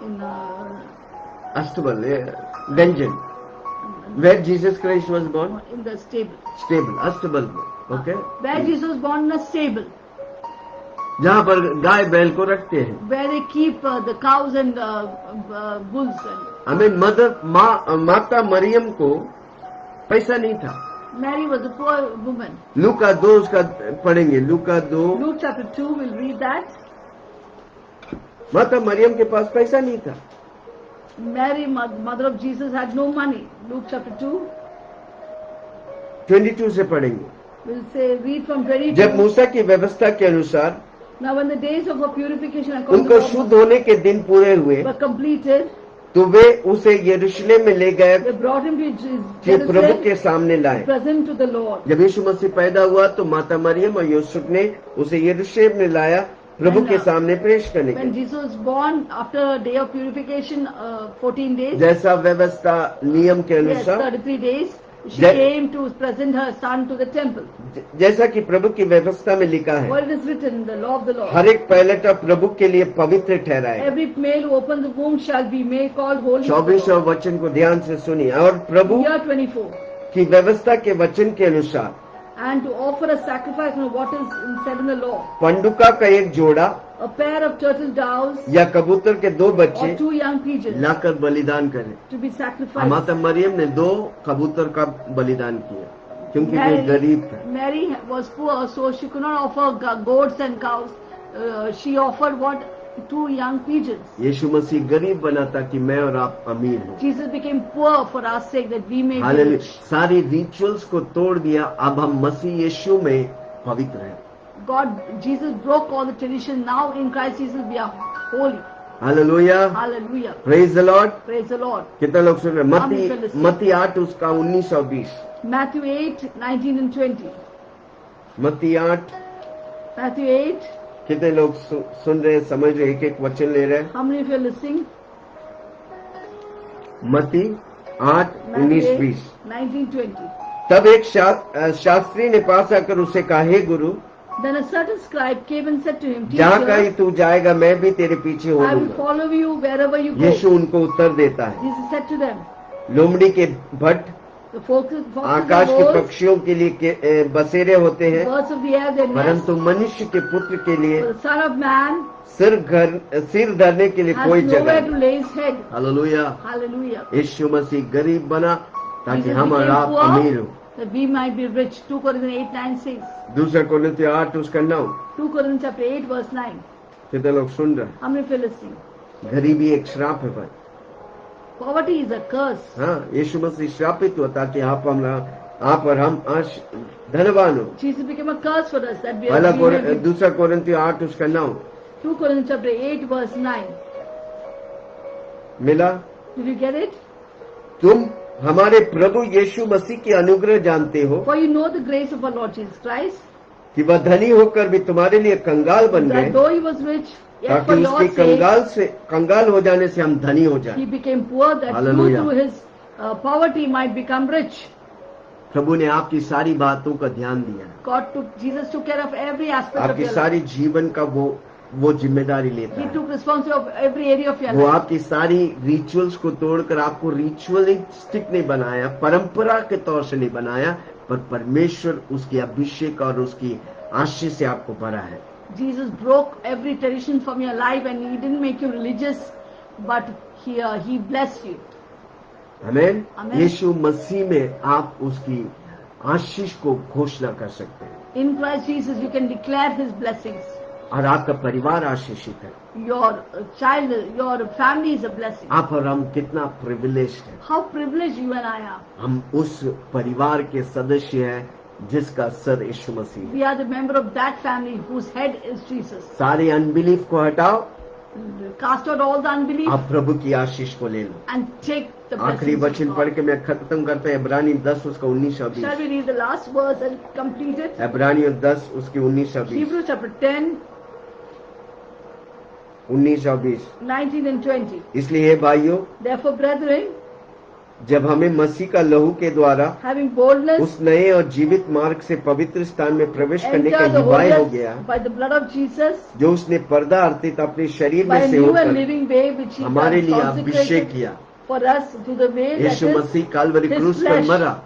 In अस्तबल, dungeon, where Jesus Christ was born, in the stable. Stable, अस्तबल में। Okay, Where Jesus was born in a stable, जहाँ पर गाय बैल को रखते हैं। where they keep the cows and bulls. हमें माता मरियम को पैसा नहीं था। Mary was a poor woman. लूका 2 उसका पढ़ेंगे, लूका 2। Luke chapter 2, we'll read that. माता मरियम के पास पैसा नहीं था। Mary, mother of Jesus, had no money. Luke chapter 2, 22 से पढ़ेंगे। we'll say, read from 22. जब मूसा की व्यवस्था के अनुसार Now when the days of her purification according उनको to शुद्ध God होने के दिन पूरे हुए, were completed, तो वे उसे यरूशलेम में ले गए they brought him to कि प्रभु Jerusalem के सामने to लाए। present to the Lord. जब यीशु मसीह पैदा हुआ तो माता मरियम और यूसुफ ने उसे यरूशलेम में लाया प्रभु के सामने पेश करने के When लिए। Jesus was born, after a day of purification, 14 days, जैसा व्यवस्था नियम के yes, अनुसार, 33 days, she That- came to present her son to the temple. जैसा कि प्रभु की व्यवस्था में लिखा है, What it is written in the law of the Lord. हर एक पैलटा प्रभु के लिए पवित्र ठहराएगा। Every male who opens the womb shall be made called holy. 24 वचन को ध्यान से सुनिए। और प्रभु Year 24. की व्यवस्था के वचन के अनुसार And to offer a sacrifice on what is said in the law. Panduka का एक जोड़ा A pair of turtle doves या कबूतर के 2 or बच्चे 2 young pigeons लाकर बलिदान करें। to be sacrificed. माता मरियम ने 2 कबूतर का बलिदान किया क्योंकि वे गरीब थे। Mary was poor, so she could not offer goats and cows. She offered what? 2 young pigeons. यीशु मसीह गरीब बना ताकि मैं और आप अमीर हो। Jesus became poor for our sake that we may be hallelujah. rich. सारी रिचुअल्स को तोड़ दिया, अब हम मसीह यीशु में पवित्र हैं। Jesus broke all the tradition. Now in Christ Jesus we are holy. Hallelujah, Hallelujah. Praise the Lord. Praise the Lord. कितने लोग सुन रहे हैं? हम मत्ती 8 उसका 19 और 20। Matthew 8, 19 and 20. मत्ती 8। Matthew 8. कितने लोग सुन रहे हैं, समझ रहे, एक एक वचन ले रहे हैं? How many of you are listening? मत्ती 8 Matthew 19 8, 20। 19, 20. तब एक शास्त्री ने पास आकर उसे कहा, हे गुरु, Then a certain scribe came and said to him, जहाँ कहीं Teacher, तू जाएगा मैं भी तेरे पीछे हो I will लूंगा। follow you wherever you go. यीशु उनको उत्तर देता है, Jesus said to them, लोमड़ी के Bhatt the foxes Akash are के holes, पक्षियों के लिए बसेरे होते हैं, birds of the air their nests, परंतु मनुष्य के पुत्र के लिए but the Son of Man सिर धरने के लिए has कोई nowhere जगह to नहीं। lay his head. Hallelujah. Hallelujah. यीशु मसीह गरीब बना ताकि Jesus हम और became आप अमीर हो। poor that we might be rich. 2 Corinthians 8, 9 says. 2 कोरिन्थियों 8 उसका 9। 2 Corinthians chapter 8 verse 9. कितने लोग सुन रहे How many of you are listening? हैं? गरीबी एक श्राप है भाई। Poverty is a curse. हाँ, यीशु मसीह श्रापित हुआ ताकि आप और हम धनवान हो। Jesus became a curse for us that we पहला are we may be- 2 कोरिन्थियों 8 उसका 9 2 Corinthians chapter 8 verse 9. मिला। Did you get it? तुम हमारे प्रभु यीशु मसीह की अनुग्रह जानते हो For you know the grace of our Lord Jesus Christ, कि वह धनी होकर भी तुम्हारे लिए कंगाल बन that गए though he was rich, yet for ताकि your उसके sake कंगाल हो जाने से हम धनी हो he जाए। became poor, that you Hallelujah. through his poverty might become rich. प्रभु ने आपकी सारी बातों का ध्यान दिया, Jesus took care of every aspect of आपकी your life. सारी जीवन का वो जिम्मेदारी लेता He है। took responsibility of every area of your वो life. आपकी सारी रिचुअल्स को तोड़कर आपको रिचुअलिस्टिक नहीं बनाया, परंपरा के तौर से नहीं बनाया, पर परमेश्वर उसकी अभिषेक और उसकी आशीष से आपको भरा है। Jesus broke every tradition from your life and he didn't make you religious, but he blessed you. आमीन। आमीन। यीशु मसीह में आप उसकी आशीष को घोषणा कर सकते हैं In Christ Jesus you can declare his blessings. और आपका परिवार आशीषित है। Your child, your family is a blessing. आप और हम कितना प्रिविलेज्ड है। How privileged you and I are. हम उस परिवार के सदस्य हैं जिसका सर यीशु मसीह है। We are the member of that family whose head is Jesus. सारे अनबिलीफ को हटाओ, Cast out all the unbelief आप प्रभु की आशीष को ले लो। and take the आखिरी blessings वचन of पढ़ God. के मैं खत्म करता हूं, इब्रानी 10 उसका 19 और 20। Shall we read the last verse and complete it? इब्रानियों 10 उसके 19 और 20। Hebrews chapter 10, 19 और 20। 19 and 20. इसलिए हे भाइयों, Therefore, brethren, जब हमें मसीह का लहू के द्वारा having boldness, उस नए और जीवित मार्ग से पवित्र स्थान में प्रवेश करने का enter the उपाय हो गया, holiest by the blood of Jesus, जो उसने पर्दा अर्थित अपने शरीर by में a से new and होकर living way which he हमारे लिए अभिषेक consecrated किया। for us through the way that Yeshu is Masih काल्वरी his क्रूस पर flesh, मरा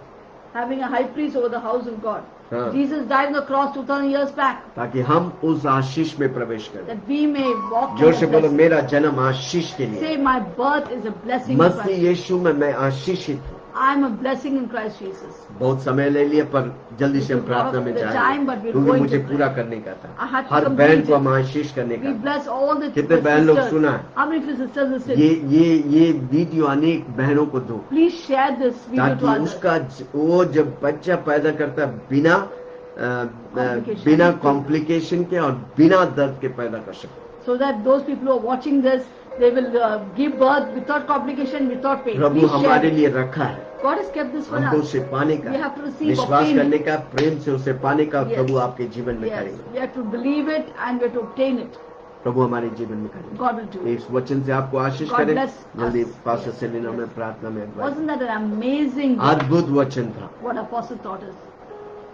having a high priest over the house of God. हाँ। Jesus died on the cross 2000 years back ताकि हम उस आशीष में प्रवेश करें। that we may walk in जोर the से बोलो, blessing. मेरा जन्म आशीष के लिए। Say, my birth is a blessing. in Masih Christ. यीशु में मैं आशीषित हूँ। I am a blessing in Christ Jesus. बहुत समय ले लिया पर जल्दी से हम प्रार्थना में The time, जाएंगे but we're क्योंकि going मुझे to पूरा pray. करने का I था। had to हर complete बहन को it. हम आशीष करने We का था। bless all the कितने बहन लोग sisters. सुना है? How many of you sisters listen? ये वीडियो अनेक बहनों को दो Please share this video to ताकि others. उसका वो जब बच्चा पैदा करता है बिना Complication. बिना कॉम्प्लिकेशन के और बिना दर्द के पैदा कर सकते। So that those people who are watching this, they will give birth without complication, without pain. Prabhu Please share हमारे it. लिए रखा है, God has kept this for हमको us. उसे पाने का, We have to receive, विश्वास obtain करने it. का, प्रेम से उसे पाने का Yes. प्रभु आपके जीवन में Yes, करेंगे। we have to believe it and we have to obtain it. प्रभु हमारे जीवन में करेंगे। God will do it. इस वचन से आपको आशीष God करें। bless जल्दी us. Pastor Yes. सेलिना में Yes. प्रार्थना में Wasn't that an amazing word? अद्भुत वचन था। What Apostle taught us?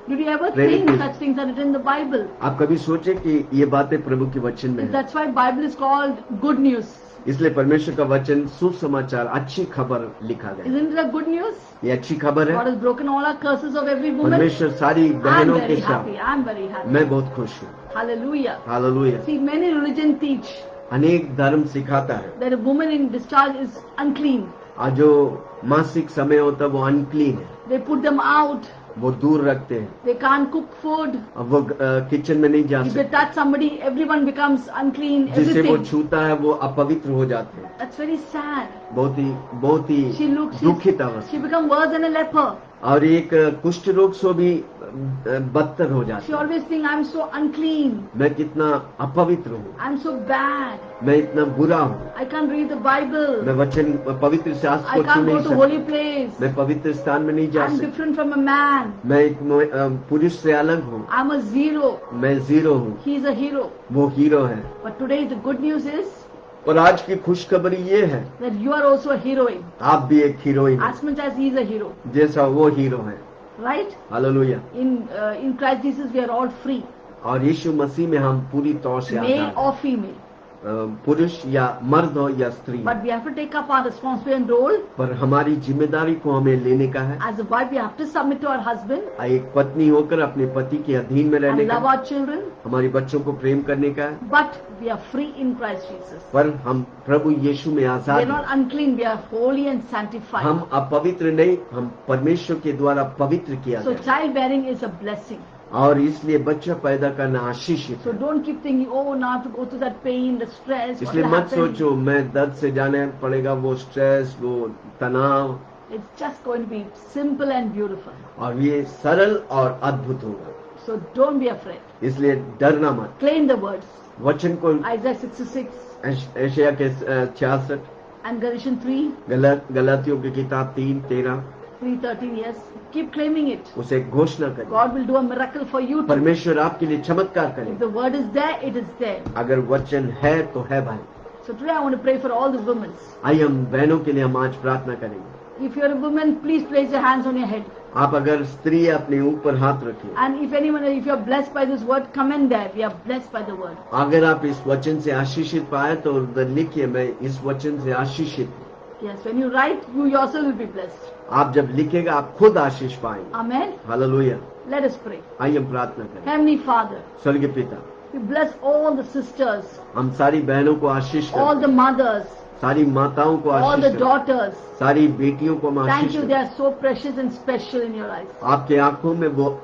Did you ever Very think good. such things are written in the Bible? आप कभी सोचे कि ये बातें प्रभु के वचन में हैं? That's why Bible is called good news. इसलिए परमेश्वर का वचन सुसमाचार, अच्छी खबर लिखा गया। Isn't it a good news? ये अच्छी खबर God है। has broken all our curses of every woman. परमेश्वर सारी I'm बहनों के very साथ, happy. I'm very happy. मैं बहुत खुश हूँ। Hallelujah. Hallelujah. See, many religion teach अनेक धर्म सिखाता है that a woman in discharge is unclean. और जो मासिक समय होता है वो अनक्लीन है, They put them out. वो दूर रखते हैं। They can't cook food. अब वो किचन में नहीं जा If they सकते। touch somebody, everyone becomes unclean. जिसे वो Everything. छूता है वो अपवित्र हो जाते हैं। That's very sad. बहुत She ही looks. दुखित She अवस्था। become worse than a leper. और एक कुष्ठ रोग से भी बदतर हो She जाती है। always think, I'm so unclean. मैं कितना अपवित्र हूँ, I'm so bad. मैं इतना बुरा हूँ, I can't read the Bible. मैं वचन पवित्र शास्त्र I को छू can't नहीं go to holy सकता, place. मैं पवित्र स्थान में नहीं जा I'm सकता, different from a man. मैं एक पुरुष से अलग हूँ, I'm a zero. मैं जीरो हूँ, He's a hero. वो हीरो है। But today the good news is और आज की खुशखबरी ये है, that you are also a heroine. आप भी एक हीरोइन हैं, As much as he's a hero. जैसा वो हीरो है। Right? Hallelujah. In Christ Jesus we are all free. और यीशु मसीह में हम पूरी तौर से Male आजाद or female. हैं, पुरुष या मर्द हो या स्त्री, But we have to take up our responsibility and role. पर हमारी जिम्मेदारी को हमें लेने का है। As a wife we have to submit to our husband एक पत्नी होकर अपने पति के अधीन में रहने and love का, our children. हमारे बच्चों को प्रेम करने का है, But we are free in Christ Jesus. पर हम प्रभु यीशु में We आजाद are हैं। not unclean, we are holy and sanctified. हम अपवित्र नहीं, हम परमेश्वर के द्वारा पवित्र किया So गया childbearing is a blessing. और इसलिए बच्चा पैदा करना आशीषित So है। don't keep thinking, oh, now I have to go through that pain, the stress, what इसलिए will मत happen. सोचो मैं दर्द से जाने पड़ेगा, वो स्ट्रेस, वो तनाव, It's just going to be simple and beautiful. और ये सरल और अद्भुत होगा। So don't be afraid. इसलिए डरना मत। Claim the words. वचन को Isaiah 66 एशिया के 66, and Galatians 3, गलातियों की किताब 3:13, 3:13, yes. Keep claiming it. उसे घोषणा करें। God will do a miracle for you too. परमेश्वर आपके लिए चमत्कार If करे। the word is there, it is there. अगर वचन है तो है भाई। So today I want to pray for all the women. आइए हम बहनों के लिए हम आज प्रार्थना करेंगे। If you're a woman, please place your hands on your head. आप अगर स्त्री है, अपने ऊपर हाथ रखिए। And if anyone, if you're blessed by this word, comment there. We are blessed by the word. अगर आप इस वचन से आशीषित पाए तो उधर लिखिए, मैं इस वचन से आशीषित हूँ। Yes, when you write, you yourself will be blessed. आप जब लिखेगा आप खुद आशीष पाएंगे। Amen. Hallelujah. Let us pray. आइए हम प्रार्थना करें। Heavenly Father, स्वर्गीय पिता, we bless all the sisters, हम सारी बहनों को आशीष all करें, the mothers, सारी माताओं को all आशीष the करें, daughters. सारी बेटियों को हम Thank आशीष you, करें। they are so precious and special in your eyes. आपके आंखों में वो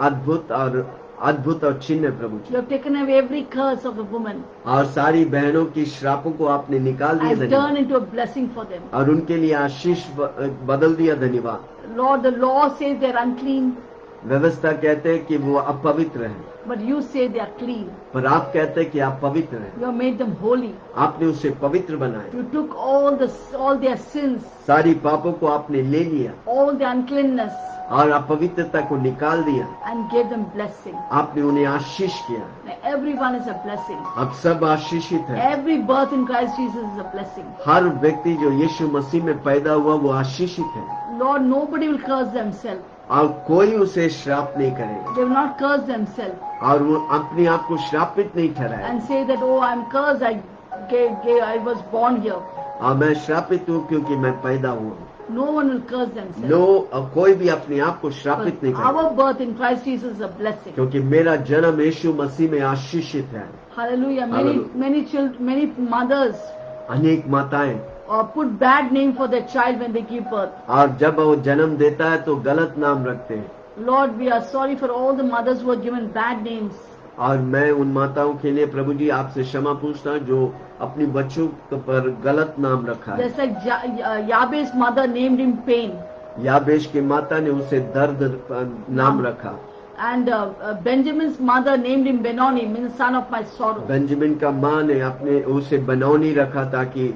अद्भुत और चिन्ह है प्रभु जी। You have taken away every curse of a woman और सारी बहनों की श्रापों को आपने निकाल दिया, and धन्यवाद। turned into a blessing for them. और उनके लिए आशीष बदल दिया, धन्यवाद। Lord, the law says they are unclean, व्यवस्था कहते हैं कि वो अपवित्र हैं, but you say they are clean. पर आप कहते हैं कि आप पवित्र हैं। You have made them holy. आपने उसे पवित्र बनाया, You took all their sins, सारी पापों को आपने ले लिया all their uncleanness, और अपवित्रता को निकाल दिया। and gave them blessing. आपने उन्हें आशीष किया। Now, everyone is a blessing. अब सब आशीषित है। Every birth in Christ Jesus is a blessing. हर व्यक्ति जो यीशु मसीह में पैदा हुआ वो आशीषित है Lord, nobody will curse themselves. और कोई उसे श्राप नहीं करेगा They will not curse themselves और वो अपने आप को श्रापित नहीं ठहराए। and say that, oh, I'm cursed, I was born here. और मैं श्रापित हूँ क्योंकि मैं पैदा हुआ हूँ। No one will curse themselves. No, कोई भी अपने आप को श्रापित But नहीं करेगा, our birth in Christ Jesus is a blessing. क्योंकि मेरा जन्म यीशु मसीह में आशीषित है। Hallelujah. Hallelujah. Many children, many mothers, अनेक माताएं put bad name for their child when they give birth. और जब वो जन्म देता है तो गलत नाम रखते हैं। Lord, we are sorry for all the mothers who are given bad names. और मैं उन माताओं के लिए प्रभु जी आपसे क्षमा पूछता हूँ जो अपनी बच्चों पर गलत नाम रखा है। Just like Jabez's mother named him pain. याबेश की माता ने उसे दर्द नाम रखा। And Benjamin's mother named him Benoni, means son of my sorrow. Benjamin का माँ ने अपने उसे बनौनी रखा ताकि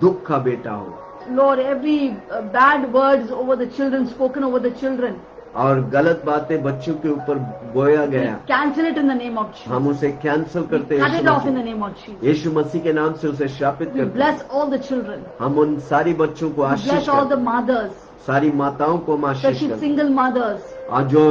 दुख का बेटा हो। Lord, every bad words over the children, spoken over the children, और गलत बातें बच्चों के ऊपर बोया we गया, cancel it in the name of Jesus. हम उसे कैंसिल करते We cut हैं it off in the name of Jesus. यीशु मसीह के नाम से उसे शापित We करते हैं। bless all the children. हम उन सारी बच्चों को We आशीष bless all करते the हैं, mothers, सारी माताओं को हम आशीष especially करते हैं। single mothers. और जो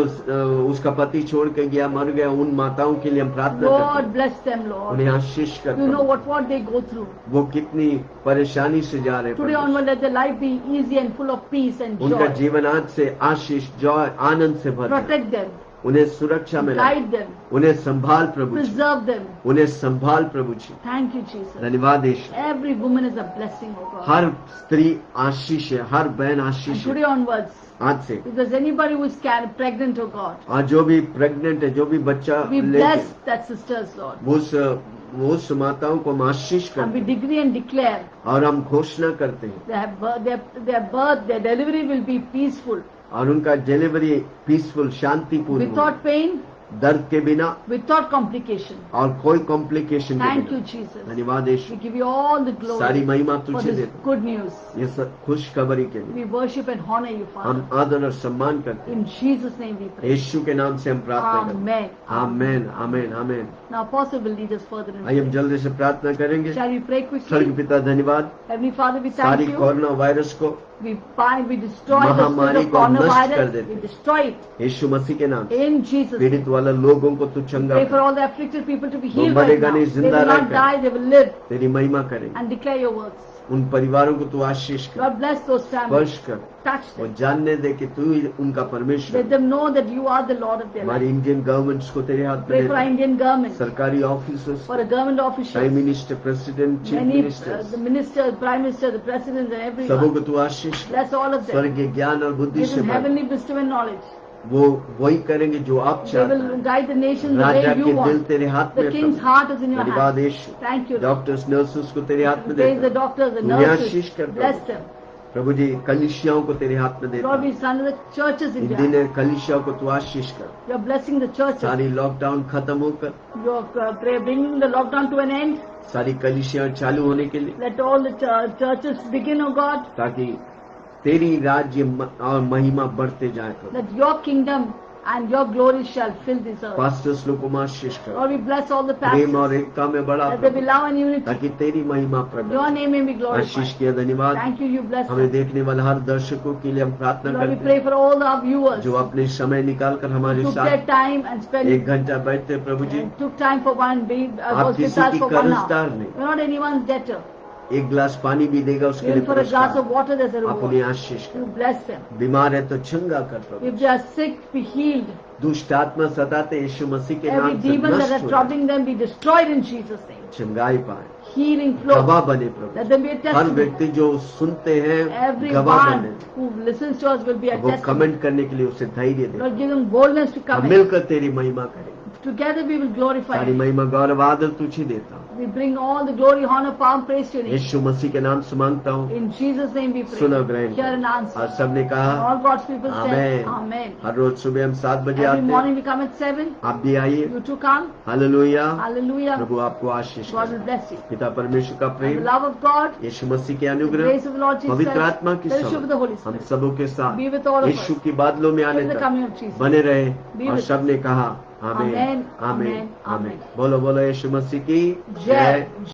उसका पति छोड़ के गया, मर गया, उन माताओं के लिए हम प्रार्थना करते Lord, हैं, bless them, Lord. उन्हें आशीष करते You know हैं। what they go through. वो कितनी परेशानी से जा रहे Today हैं। onward, let their life be easy and full of peace and उनका joy. जीवन आज से आशीष, जॉय, आनंद से भर जाए। Protect them, उन्हें सुरक्षा में रख, guide them, उन्हें संभाल प्रभु जी, preserve them. उन्हें संभाल प्रभु जी। Thank you, Jesus. धन्यवाद यीशु। Every woman is a blessing, oh God. हर स्त्री आशीष है, हर बहन And आशीष today है onwards, आज से। if there's anybody who is pregnant, oh God, और जो भी प्रेग्नेंट है, जो भी बच्चा we लेके, bless that sisters, Lord. उस माताओं को हम आशीष And we करते हैं decree and declare और हम घोषणा करते हैं their delivery will be peaceful, और उनका डिलीवरी पीसफुल, शांतिपूर्ण हो, without pain, दर्द के बिना without complication. और कोई कॉम्प्लिकेशन के Thank you, बिना। Jesus. धन्यवाद We Yeshu. give you all the सारी glory महिमा for तुझे this देते हैं, good news. ये सब खुशखबरी के लिए We worship and honor you, हम Father. आदर और सम्मान करते हैं। In Jesus' name we pray. यीशु के नाम से हम प्रार्थना करते हैं। Amen. Amen, amen, amen. Now, Apostle will lead us further in आइए हम prayer. जल्दी से प्रार्थना करेंगे। Shall we pray स्वर्ग quickly? पिता धन्यवाद, Heavenly Father, we सारी thank you. कोरोना वायरस को We destroy the spirit महामारी of को हम नष्ट कर coronavirus. देते We हैं। destroy it यीशु मसीह के नाम से in Jesus' name. पीड़ित वाले लोगों को तू चंगा Pray for कर, all the afflicted people to be healed वो right मरेगा now. नहीं, They जिंदा will not रहकर। die, they will live तेरी महिमा करेंगे। and declare your words. उन परिवारों को तू आशीष कर, God bless those स्पर्श families. कर, Touch वो them. जानने दे कि तू ही उनका परमेश्वर Let है। them know that you are the Lord of their हमारी life. इंडियन गवर्नमेंट्स को तेरे हाथ में Pray for देता our है, Indian government, सरकारी officers, for the government prime officials, minister, president, chief many ministers, the ministers, prime minister, the president, and सबों everyone. को तू आशीष कर, Bless all of them. स्वर्ग के ज्ञान और बुद्धि Give से them भर। heavenly wisdom and knowledge. वो वही करेंगे जो आप They चाहते will हैं। guide the nation the Raja way के you दिल want. तेरे हाथ में The है king's प्रभु। heart is in your धन्यवाद hand. यीशु। Thank you. Lord. Doctors, nurses को तेरे हाथ में Praise the देता doctors, the उन्हें आशीष nurses. कर Bless प्रभु। them. प्रभु जी कलीसियाओं को तेरे हाथ में देता Lord, we stand in the churches in in your दिन hand. कलीसियाओं को तू आशीष कर, You're blessing the churches. सारी लॉकडाउन खत्म होकर You're bringing the lockdown to an end. सारी कलीसियां चालू होने के लिए, Let all the churches begin, oh God. ताकि तेरी राज्य और महिमा बढ़ते जाए प्रभु। That your kingdom and your glory shall fill this earth. Pastors लोग को आशीष कर, Lord, we bless all the प्रेम और pastors. एकता में बढ़ा Let there be Prabhu, love and unity. ताकि तेरी महिमा Your प्रकट। name may be Ashish glorified. किया, धन्यवाद। Thank you, you bless हमें them. देखने वाले हर दर्शकों के लिए हम प्रार्थना Lord, we करते pray हैं for all our viewers जो who अपने समय निकाल कर हमारे took their साथ time and spent 1 घंटा बैठते प्रभु जी। and took time for one day, आप was with किसी us की for 1 hour. कर्जदार नहीं, We're not anyone's debtor. एक गिलास पानी भी देगा उसके लिए Even for a glass of पुरस्कार। water, there's a आप उन्हें reward. आशीष You कर, bless them. बीमार है तो चंगा कर प्रभु। If they are sick, be healed. दुष्ट आत्मा सताते यीशु मसीह के Every नाम से demon that नष्ट are हो जाए, troubling them be destroyed in Jesus' name. चंगाई पाए, Healing flow. गवाह बने प्रभु। Let them be a her testimony. व्यक्ति जो सुनते हैं गवाह Everyone बने, who listens to us will be a वो testimony. कमेंट करने के लिए उसे धैर्य दे। Lord, give them boldness to हम come in. मिलकर तेरी महिमा करेंगे, Together we will glorify सारी you. महिमा गौरव आदर तुझे देता हूँ। We bring all the glory, honor, power, and praise to your name. यीशु मसीह के नाम से मांगता हूँ, In Jesus' name we pray. सुनो ग्रहण Hear and करो। answer. और सबने And कहा all God's people say, आमेन। Amen. हर रोज सुबह हम 7 बजे Every आते हैं, morning we come at 7. आप भी आइए। You too come. Hallelujah, Hallelujah. प्रभु आपको आशीष God करे। will bless you. पिता परमेश्वर का And the Prem, love of God, यीशु मसीह के the अनुग्रह, grace of the Lord Jesus पवित्र Christ, आत्मा की fellowship of the Holy हम Spirit, सबों के साथ be with all of Yeshu us की बादलों में आने till the तक coming of Jesus. बने रहे। Be और with सबने कहा आमीन, Amen, आमीन, Amen, आमीन। Amen. बोलो बोलो यीशु मसीह की जय। जय।